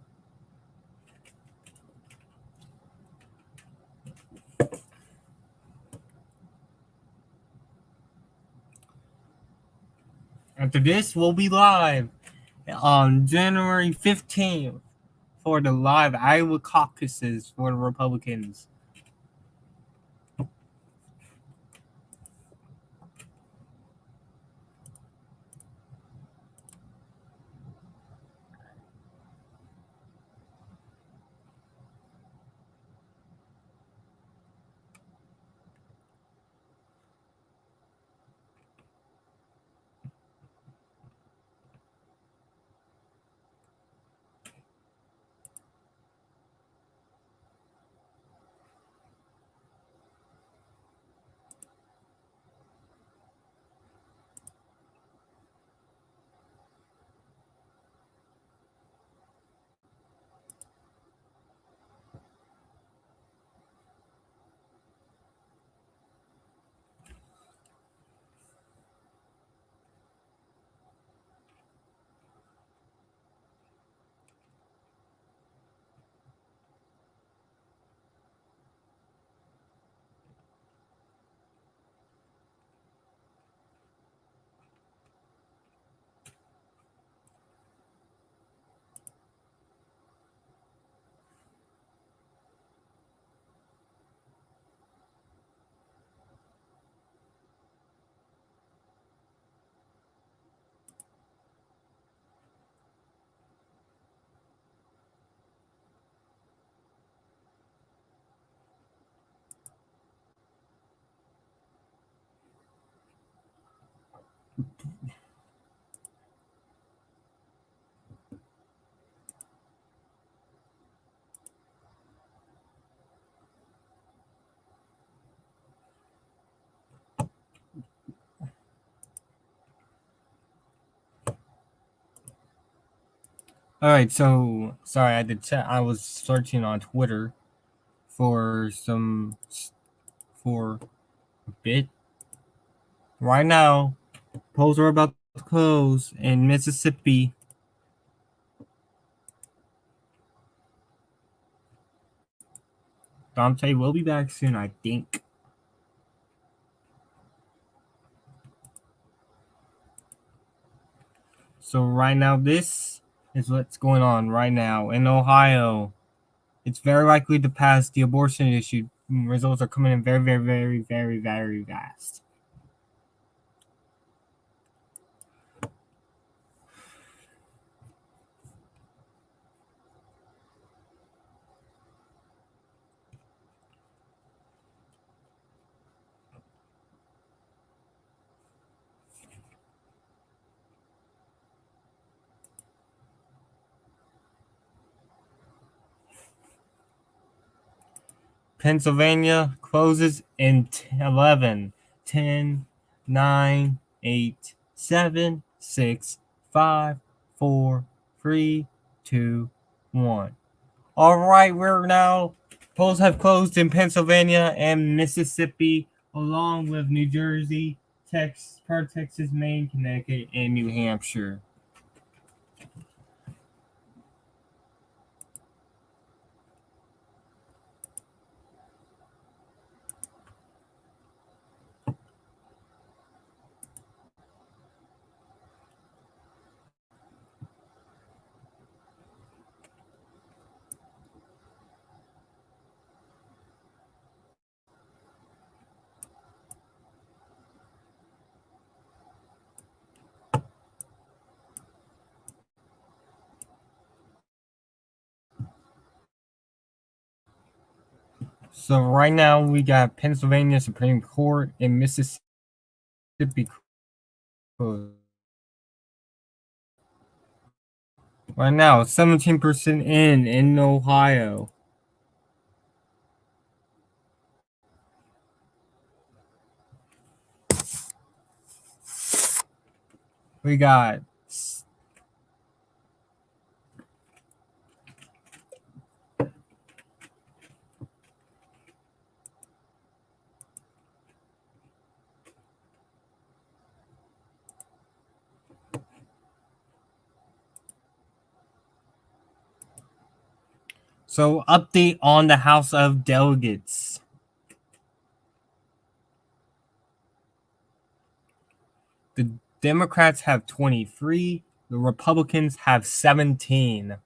After this, we'll be live on January 15th for the live Iowa caucuses for the Republicans. All right, so sorry, I had to check. I was searching on Twitter for for a bit. Right now, polls are about to close in Mississippi. Dante will be back soon, I think. So right now, this is what's going on right now in Ohio. It's very likely to pass the abortion issue. Results are coming in very, very, very, very, very fast. Pennsylvania closes in 11, 10, 9, 8, 7, 6, 5, 4, 3, 2, 1. All right, we're now, polls have closed in Pennsylvania and Mississippi, along with New Jersey, Texas, Maine, Connecticut, and New Hampshire. So right now we got Pennsylvania Supreme Court and Mississippi closed. Right now, 17% in Ohio. We got so update on the House of Delegates. The Democrats have 23, the Republicans have 17.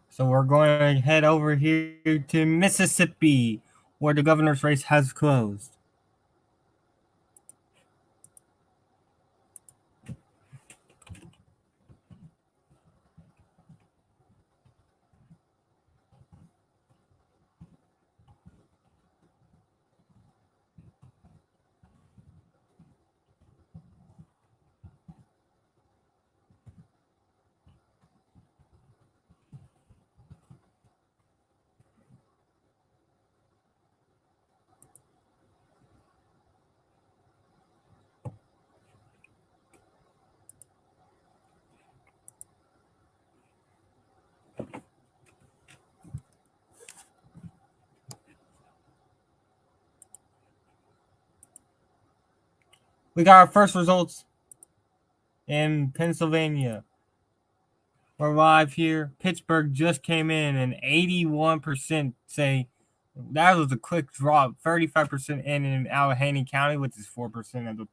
So we're going to head over here to Mississippi, where the governor's race has closed. We got our first results in Pennsylvania. We're live here. Pittsburgh just came in, and 81% say that was a quick drop. 35% in Allegheny County, which is 4% of the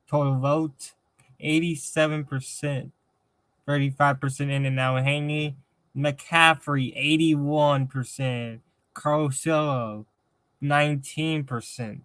total vote. 87%, 35% in Allegheny. McCaffrey, 81%. Carosilla, 19%.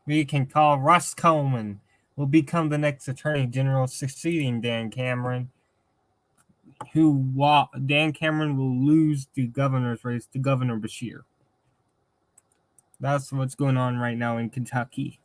we can call Russ Coleman will become the next Attorney General succeeding Dan Cameron, Dan Cameron will lose the governor's race to Governor Beshear. That's what's going on right now in Kentucky.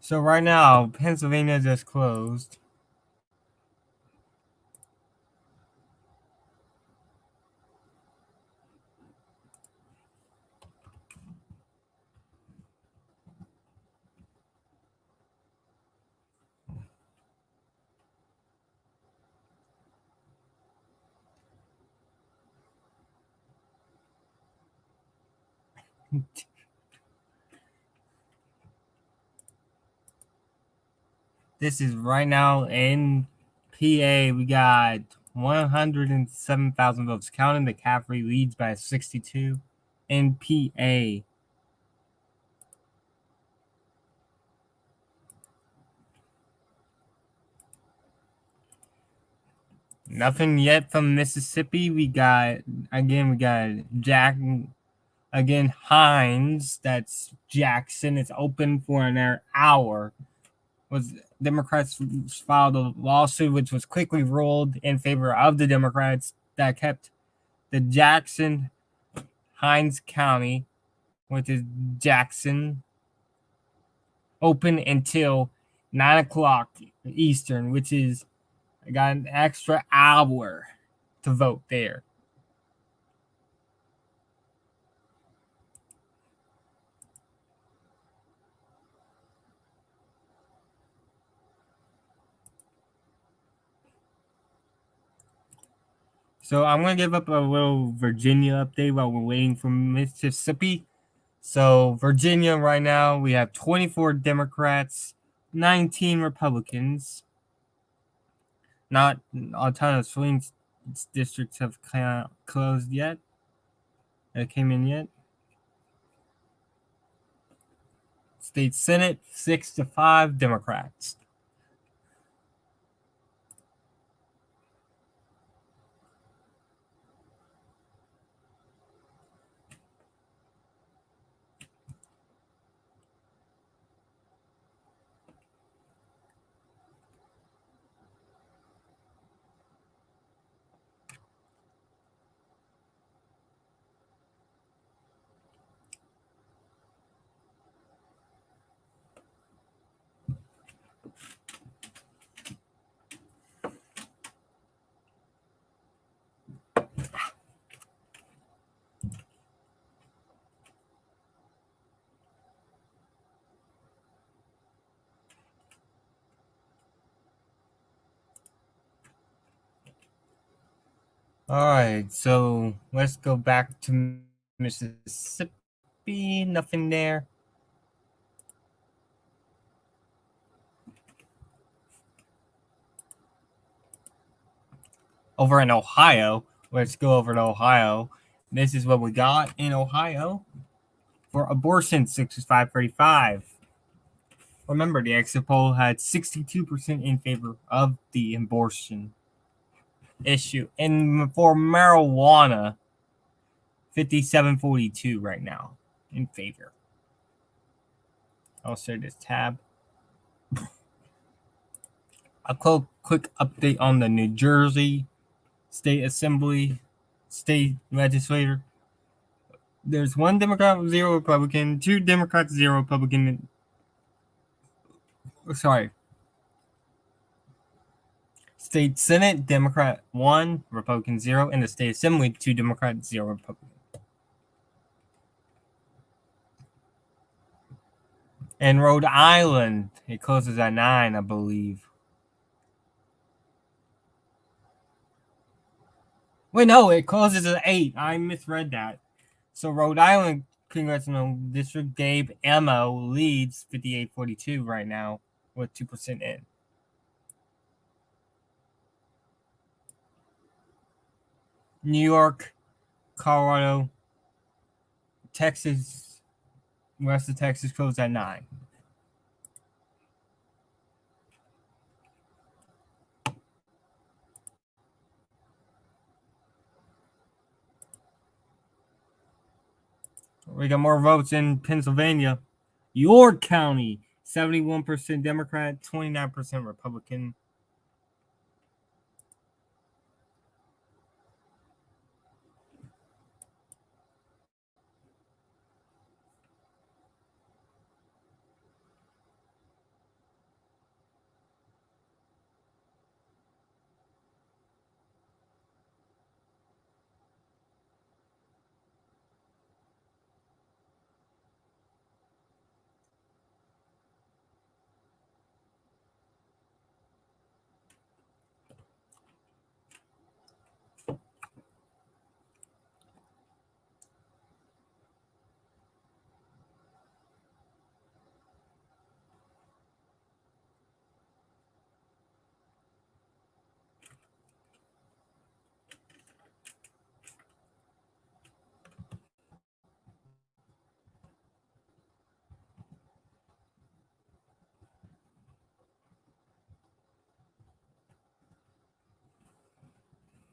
So right now, Pennsylvania just closed. This is right now in PA. We got 107,000 votes. Counting the Caffrey leads by 62 in PA. Nothing yet from Mississippi. We got Jack again Hines. That's Jackson. It's open for an hour. Democrats filed a lawsuit which was quickly ruled in favor of the Democrats that kept the Jackson Hines County, which is Jackson, open until 9 o'clock Eastern, which is I got an extra hour to vote there. So I'm going to give up a little Virginia update while we're waiting for Mississippi. So Virginia right now, we have 24 Democrats, 19 Republicans. Not a ton of swing districts have closed yet. That came in yet. State Senate, 6-5 Democrats. All right, so let's go back to Mississippi. Nothing there. Over in Ohio, let's go over to Ohio. This is what we got in Ohio for abortion, 65-35. Remember, the exit poll had 62% in favor of the abortion issue. And for marijuana, 57-42 right now in favor. I'll share this tab. A quick update on the New Jersey State Assembly, State Legislature. There's 1 Democrat, 0 Republican, 2 Democrats, 0 Republican. Sorry. State Senate, Democrat 1, Republican 0, and the State Assembly, 2 Democrats, 0 Republican. And Rhode Island, it closes at 9, I believe. Wait, no, it closes at 8. I misread that. So Rhode Island Congressional District, Gabe Emo leads 58-42 right now with 2% in. New York, Colorado, Texas, rest of Texas closed at 9. We got more votes in Pennsylvania. York County, 71% Democrat, 29% Republican.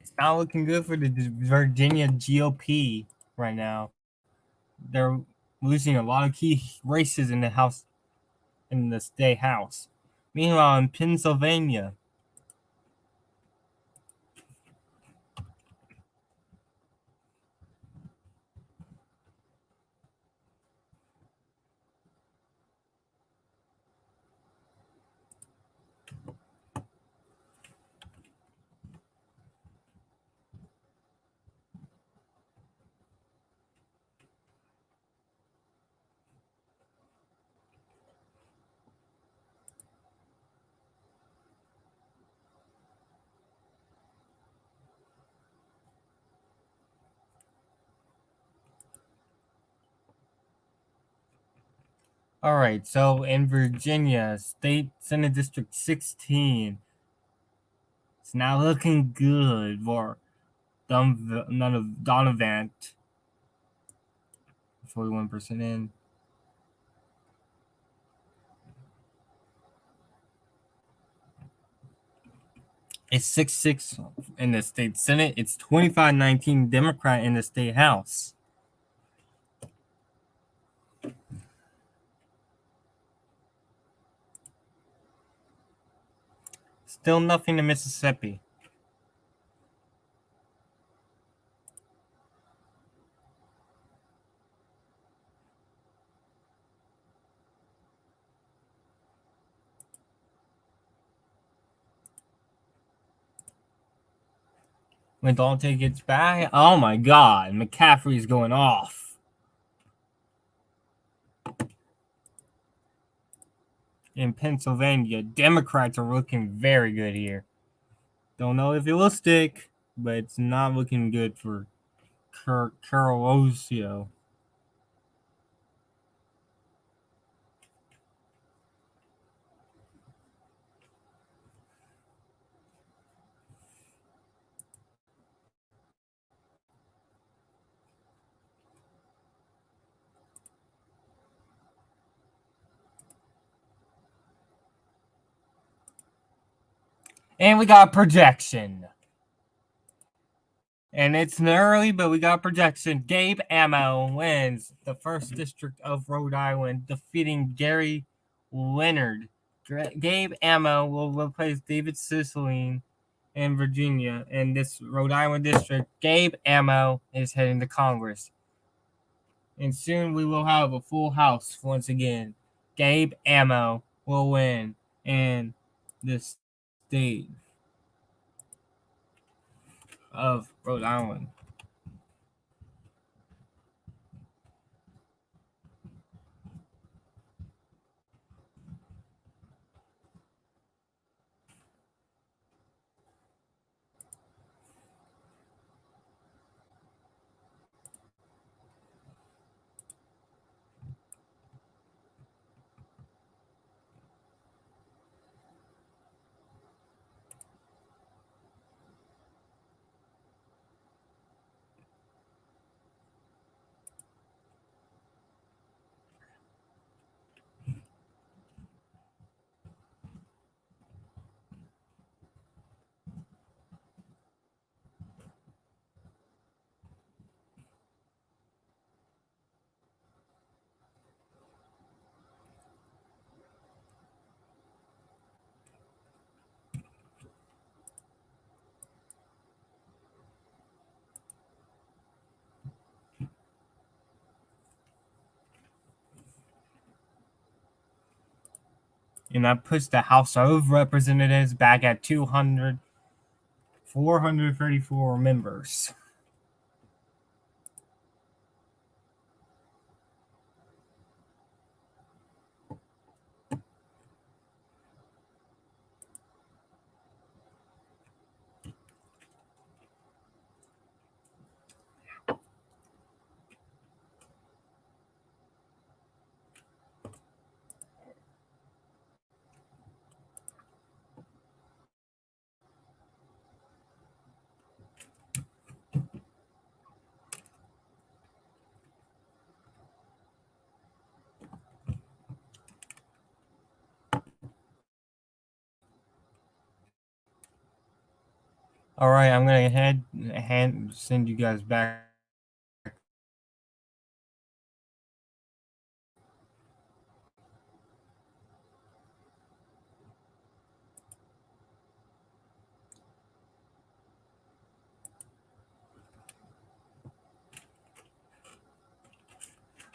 It's not looking good for the Virginia GOP right now. They're losing a lot of key races in the House, in the state House. Meanwhile, in Pennsylvania, all right, so in Virginia, State Senate District 16, it's not looking good for Donovan, 41% in. It's 6-6 in the state Senate. It's 25-19 Democrat in the state House. Still nothing in Mississippi. When Dante gets back, oh my God, McCaffrey's going off. In Pennsylvania, Democrats are looking very good here. Don't know if it will stick, but it's not looking good for Carolosio. And we got a projection. And it's early, but we got a projection. Gabe Ammo wins the 1st District of Rhode Island, defeating Gary Leonard. Gabe Ammo will replace David Cicilline in Virginia. In this Rhode Island district, Gabe Ammo is heading to Congress. And soon we will have a full house once again. Gabe Ammo will win in this state. of Rhode Island. And that puts the House of Representatives back at 434 members. All right, I'm gonna send you guys back.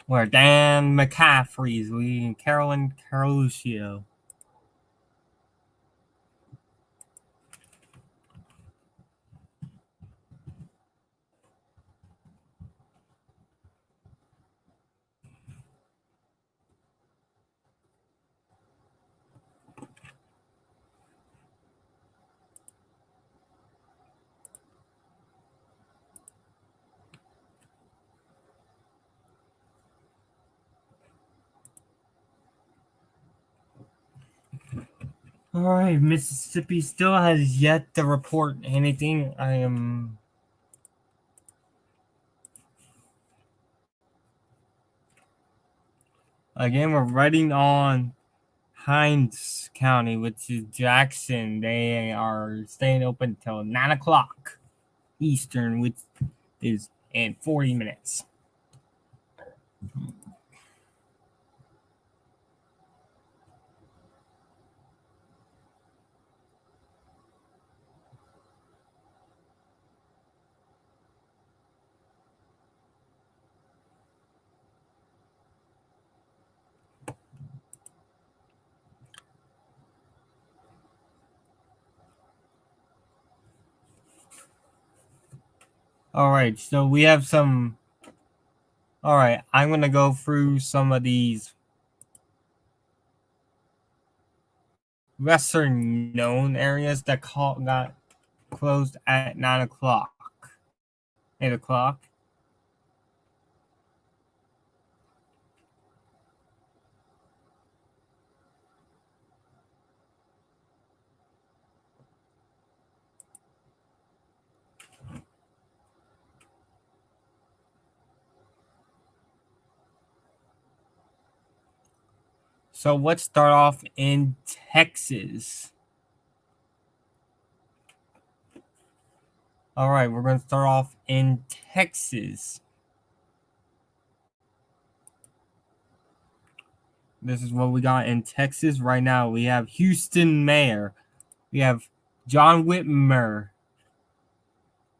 Where Dan McCaffrey's leading Carolyn Carluccio. All right, Mississippi still has yet to report anything. Again, we're writing on Hinds County, which is Jackson. They are staying open until 9 o'clock Eastern, which is in 40 minutes. All right, so we have some. All right, I'm going to go through some of these lesser known areas that got closed at 9 o'clock. 8 o'clock. So let's start off in Texas. All right, we're going to start off in Texas. This is what we got in Texas right now. We have Houston Mayor. We have John Whitmer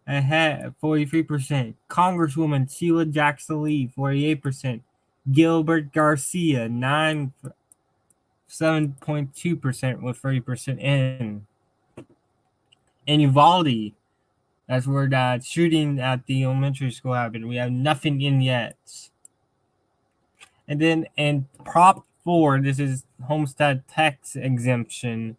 ahead at 43%. Congresswoman Sheila Jackson Lee, 48%. Gilbert Garcia, 7.2% with 30% in. And Uvalde, That's where that shooting at the elementary school happened. We have nothing in yet. And then in Prop 4, this is homestead tax exemption.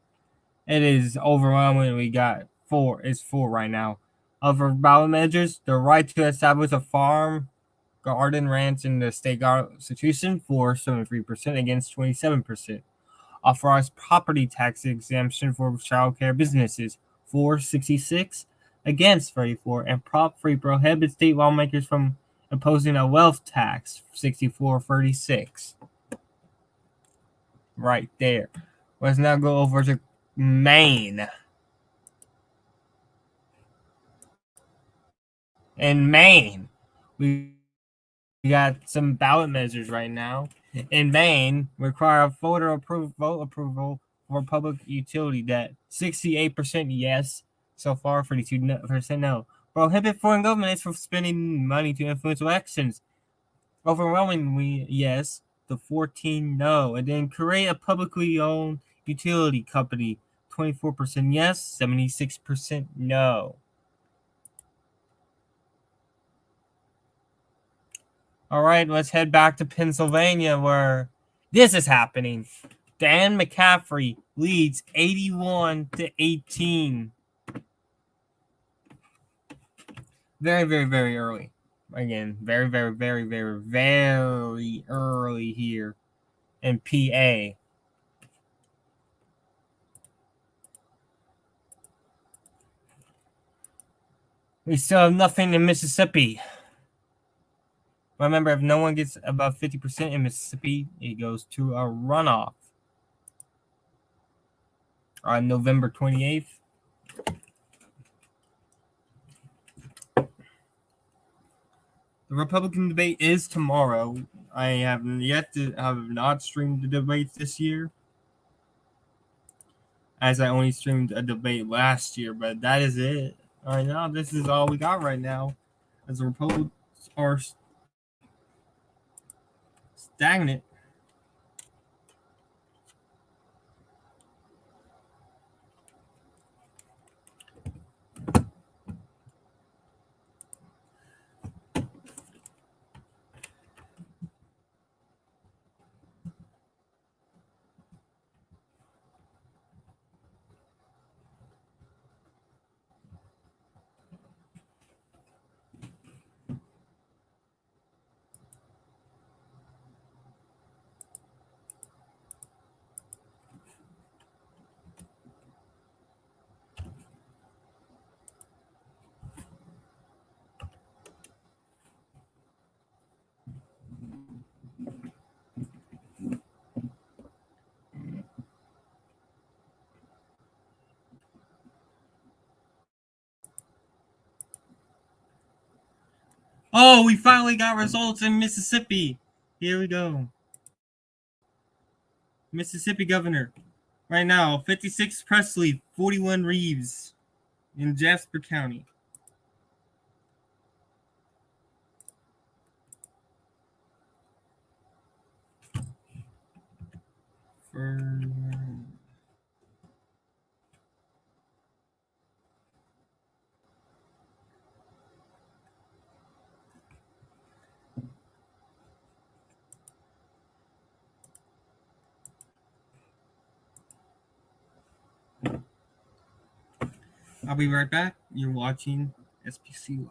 It is overwhelming. We got four. It's four right now. Other ballot measures: the right to establish a farm, garden, ranch in the state constitution for 73% against 27%. Authorized property tax exemption for childcare businesses, 466 against 34, and Prop 3 prohibits state lawmakers from imposing a wealth tax, 6436. Right there. Let's now go over to Maine. In Maine, we got some ballot measures right now. In Maine, require a vote approval for public utility debt. 68% yes so far, 32% no. Prohibit foreign governments from spending money to influence elections. Overwhelmingly yes to 14 no. And then create a publicly owned utility company. 24% yes, 76% no. All right, let's head back to Pennsylvania where this is happening. Dan McCaffrey leads 81-18. Very, very, very early. Again, very, very, very, very, very early here in PA. We still have nothing in Mississippi. Remember, if no one gets above 50% in Mississippi, it goes to a runoff on November 28th. The Republican debate is tomorrow. I have not streamed the debates this year, as I only streamed a debate last year, but that is it. Right now, this is all we got right now, as the Republicans are stagnant. Oh, we finally got results in Mississippi. Here we go. Mississippi governor. Right now, 56 Presley, 41 Reeves in Jasper County. I'll be right back. You're watching SPC Live.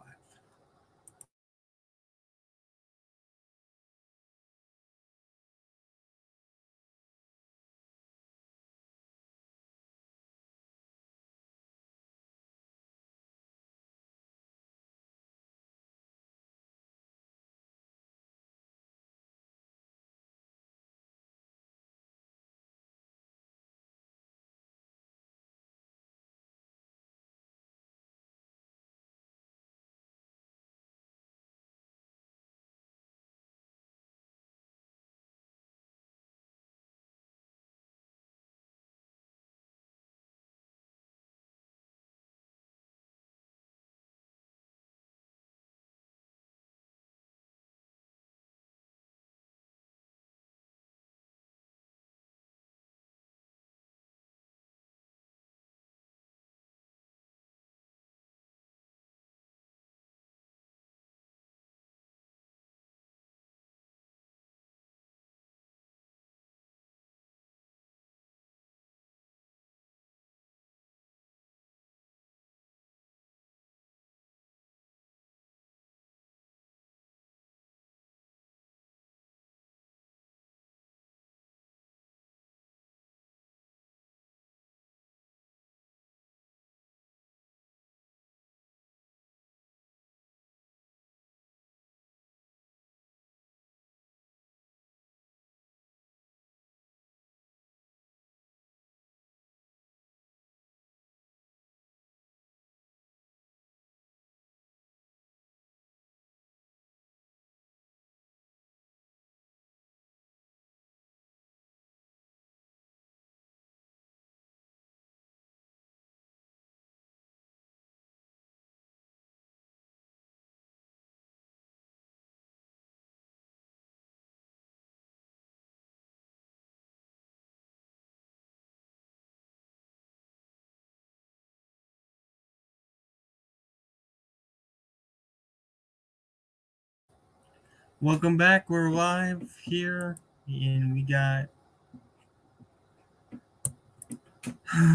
Welcome back. We're live here, and we got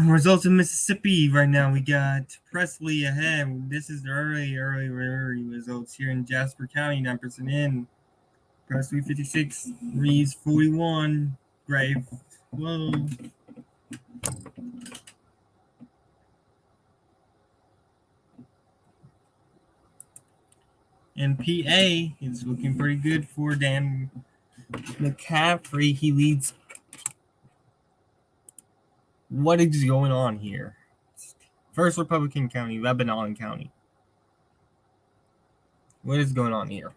results in Mississippi right now. We got Presley ahead. This is the early results here in Jasper County. 9% in. Presley 56, Reeves 41, Grave low. And PA is looking pretty good for Dan McCaffrey. He leads. What is going on here? First Republican County, Lebanon County. What is going on here?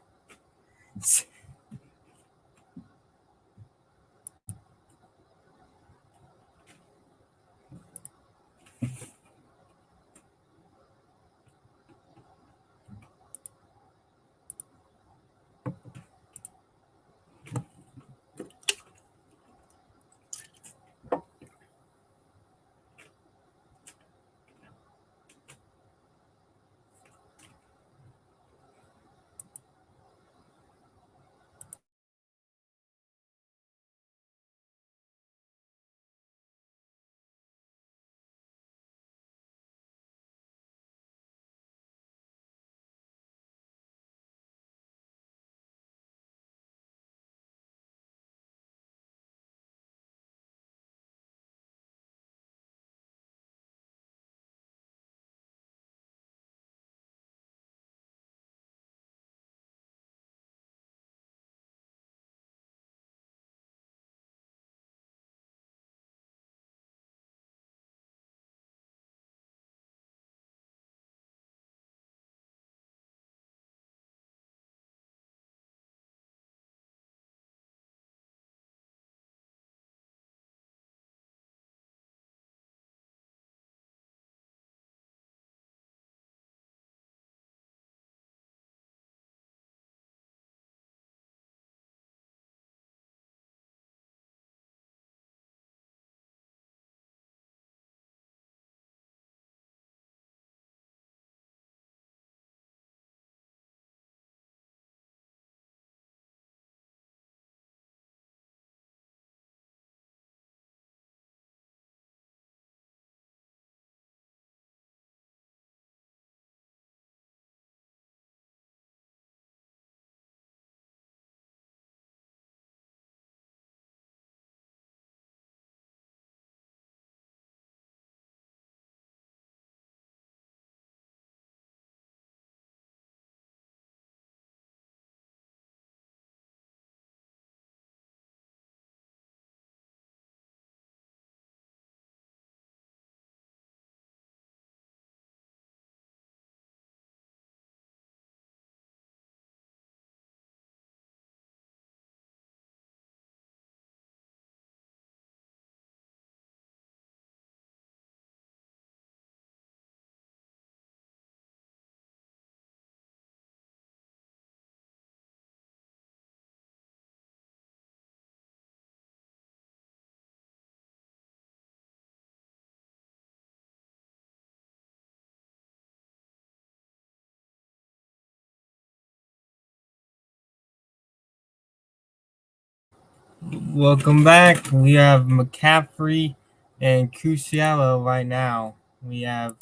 Welcome back. We have McCaffrey and Cusiello right now. We have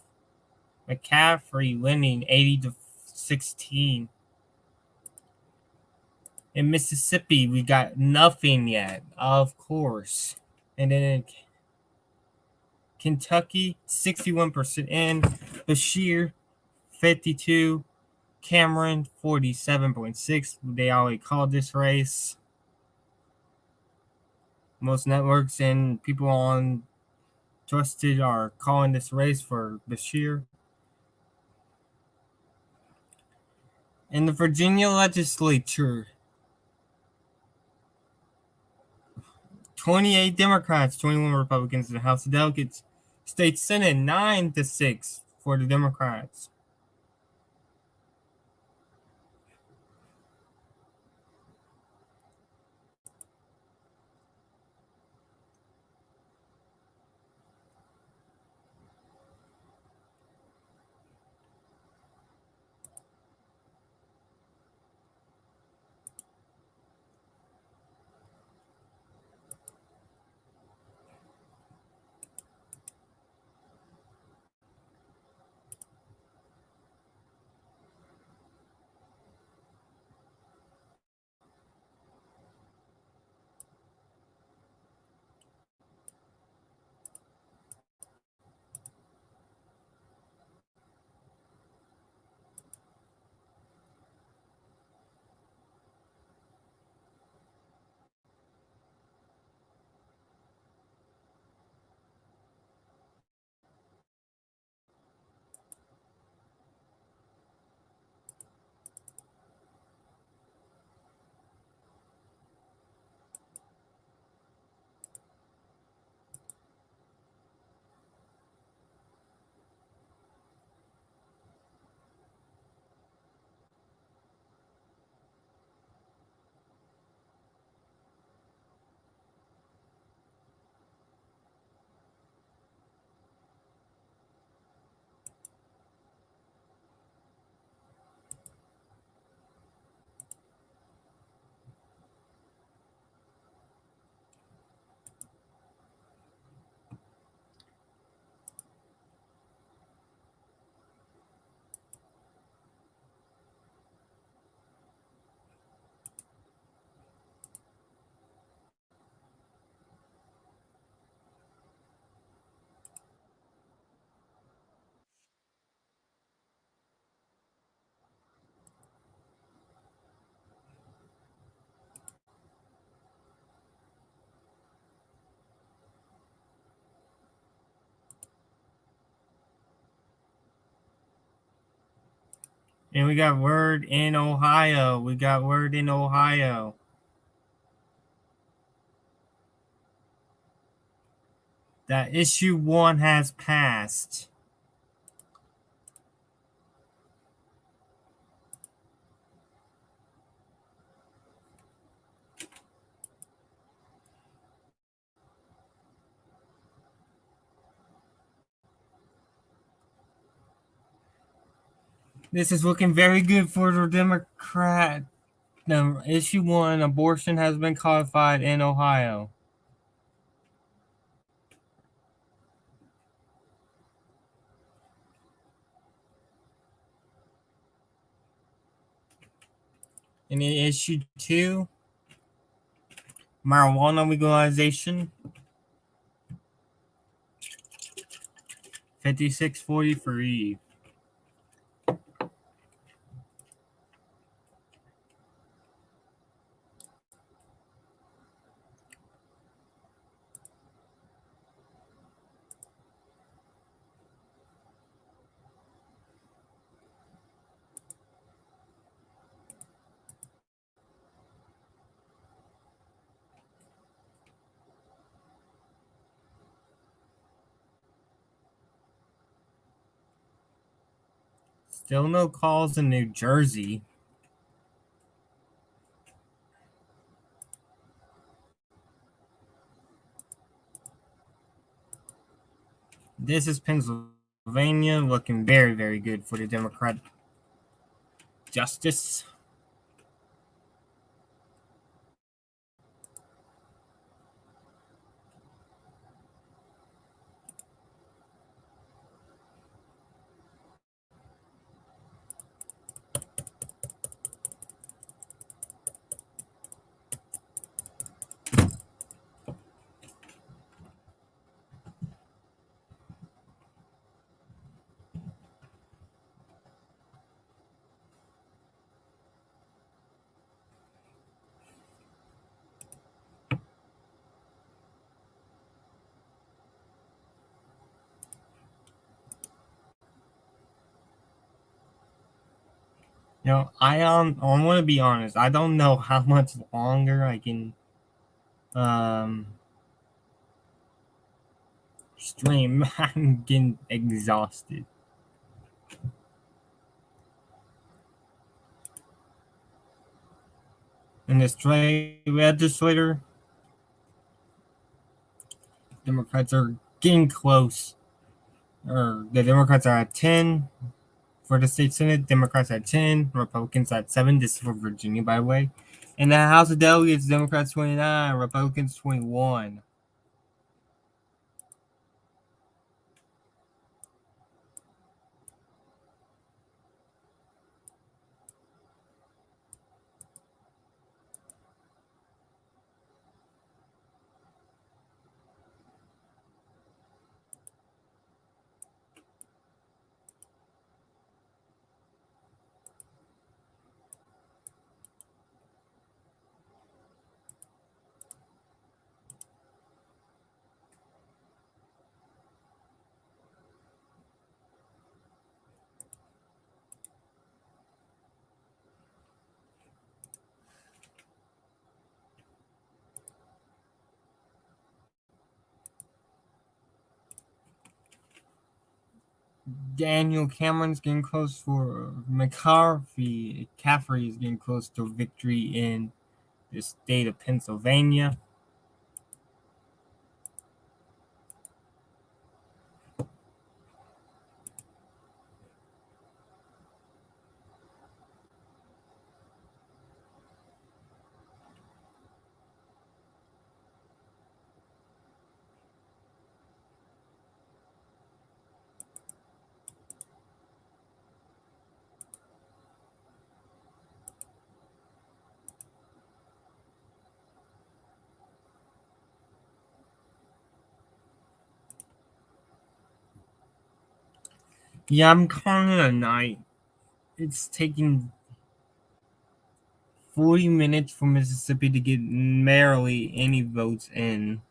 McCaffrey winning 80-16. In Mississippi, we got nothing yet, of course. And then in Kentucky, 61% in. Bashir, 52. Cameron, 47.6. They always called this race. Most networks and people on Trusted are calling this race for Bashir. In the Virginia legislature, 28 Democrats, 21 Republicans in the House of Delegates. State Senate, 9-6 for the Democrats. And we got word in Ohio. We got word in Ohio. That issue 1 has passed. This is looking very good for the Democrat. The issue 1, abortion has been codified in Ohio. And in issue 2, marijuana legalization, 5643. Still no calls in New Jersey. This is Pennsylvania, looking very, very good for the Democrat justice. I want to be honest. I don't know how much longer I can um stream. I'm getting exhausted. In the state legislature, Democrats are getting close. Or the Democrats are at 10 for the state Senate. Democrats at 10, Republicans at 7. This is for Virginia, by the way. In the House of Delegates, Democrats 29, Republicans 21. Daniel Cameron's getting close for McCarthy. Caffrey is getting close to victory in the state of Pennsylvania. Yeah, I'm calling it a night. It's taking 40 minutes for Mississippi to get merely any votes in.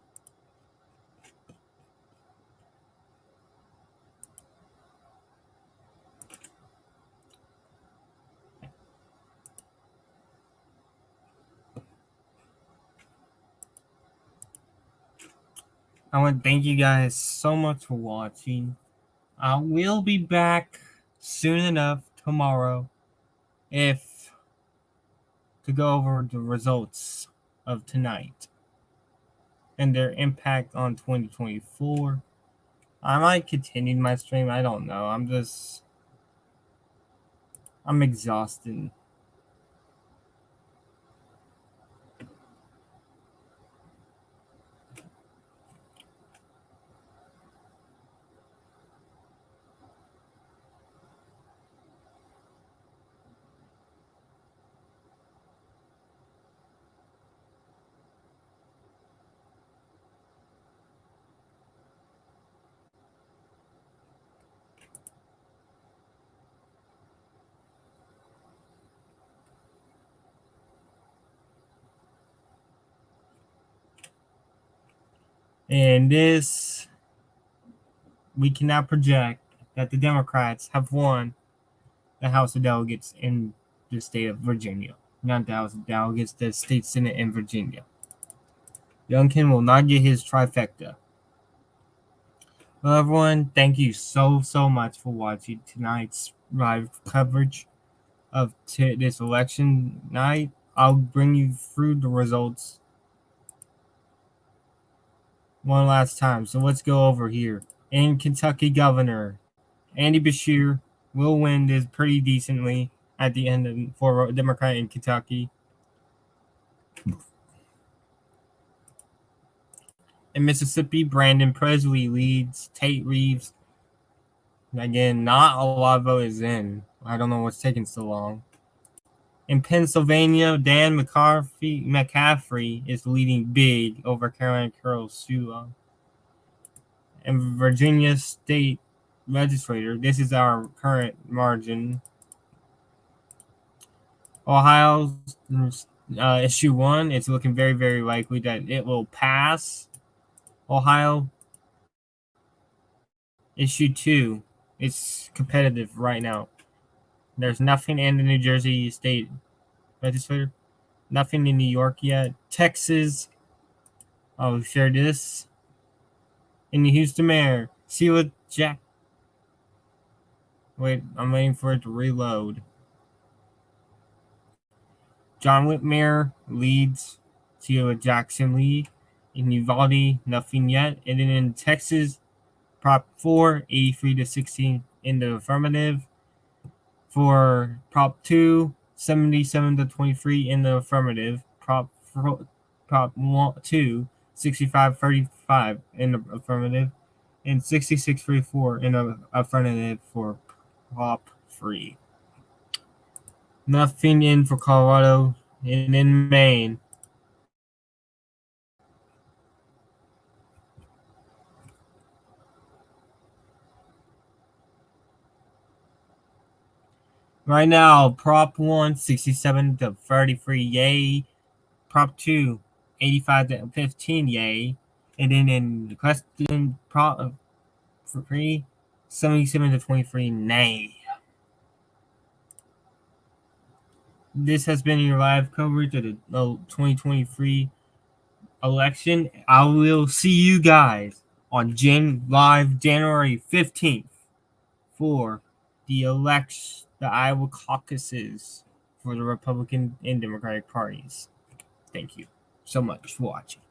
I want to thank you guys so much for watching. I will be back soon enough tomorrow if to go over the results of tonight and their impact on 2024. I might continue my stream. I don't know. I'm exhausted. And this, we cannot project that the Democrats have won the House of Delegates in the state of Virginia. Not the House of Delegates, the state Senate in Virginia. Youngkin will not get his trifecta. Well, everyone, thank you so much for watching tonight's live coverage of this election night. I'll bring you through the results one last time. So let's go over here. In Kentucky governor, Andy Beshear will win this pretty decently at the end for a Democrat in Kentucky. In Mississippi, Brandon Presley leads Tate Reeves. Again, not a lot of vote is in. I don't know what's taking so long. In Pennsylvania, Dan McCaffrey is leading big over Caroline Carol-Sua. In Virginia State Legislature, this is our current margin. Ohio's issue 1, it's looking very likely that it will pass. Ohio issue 2, it's competitive right now. There's nothing in the New Jersey State Legislature, nothing in New York yet. Texas, I'll share this. In the Houston mayor, Sheila Jack. Wait, I'm waiting for it to reload. John Whitmer leads. Sheila Jackson lead. In Uvalde, nothing yet. And then in Texas, Prop 4, 83-16 in the affirmative. For Prop 2, 77-23 in the affirmative. Prop 2, 65-35 in the affirmative. And 66-34 in the affirmative for Prop 3. Nothing in for Colorado. And in Maine, right now, Prop 1, 67-33 yay. Prop 2, 85-15 yay. And then in the question, Prop 3, 77-23 nay. This has been your live coverage of the 2023 election. I will see you guys on live January 15th for the Iowa caucuses for the Republican and Democratic parties. Thank you so much for watching.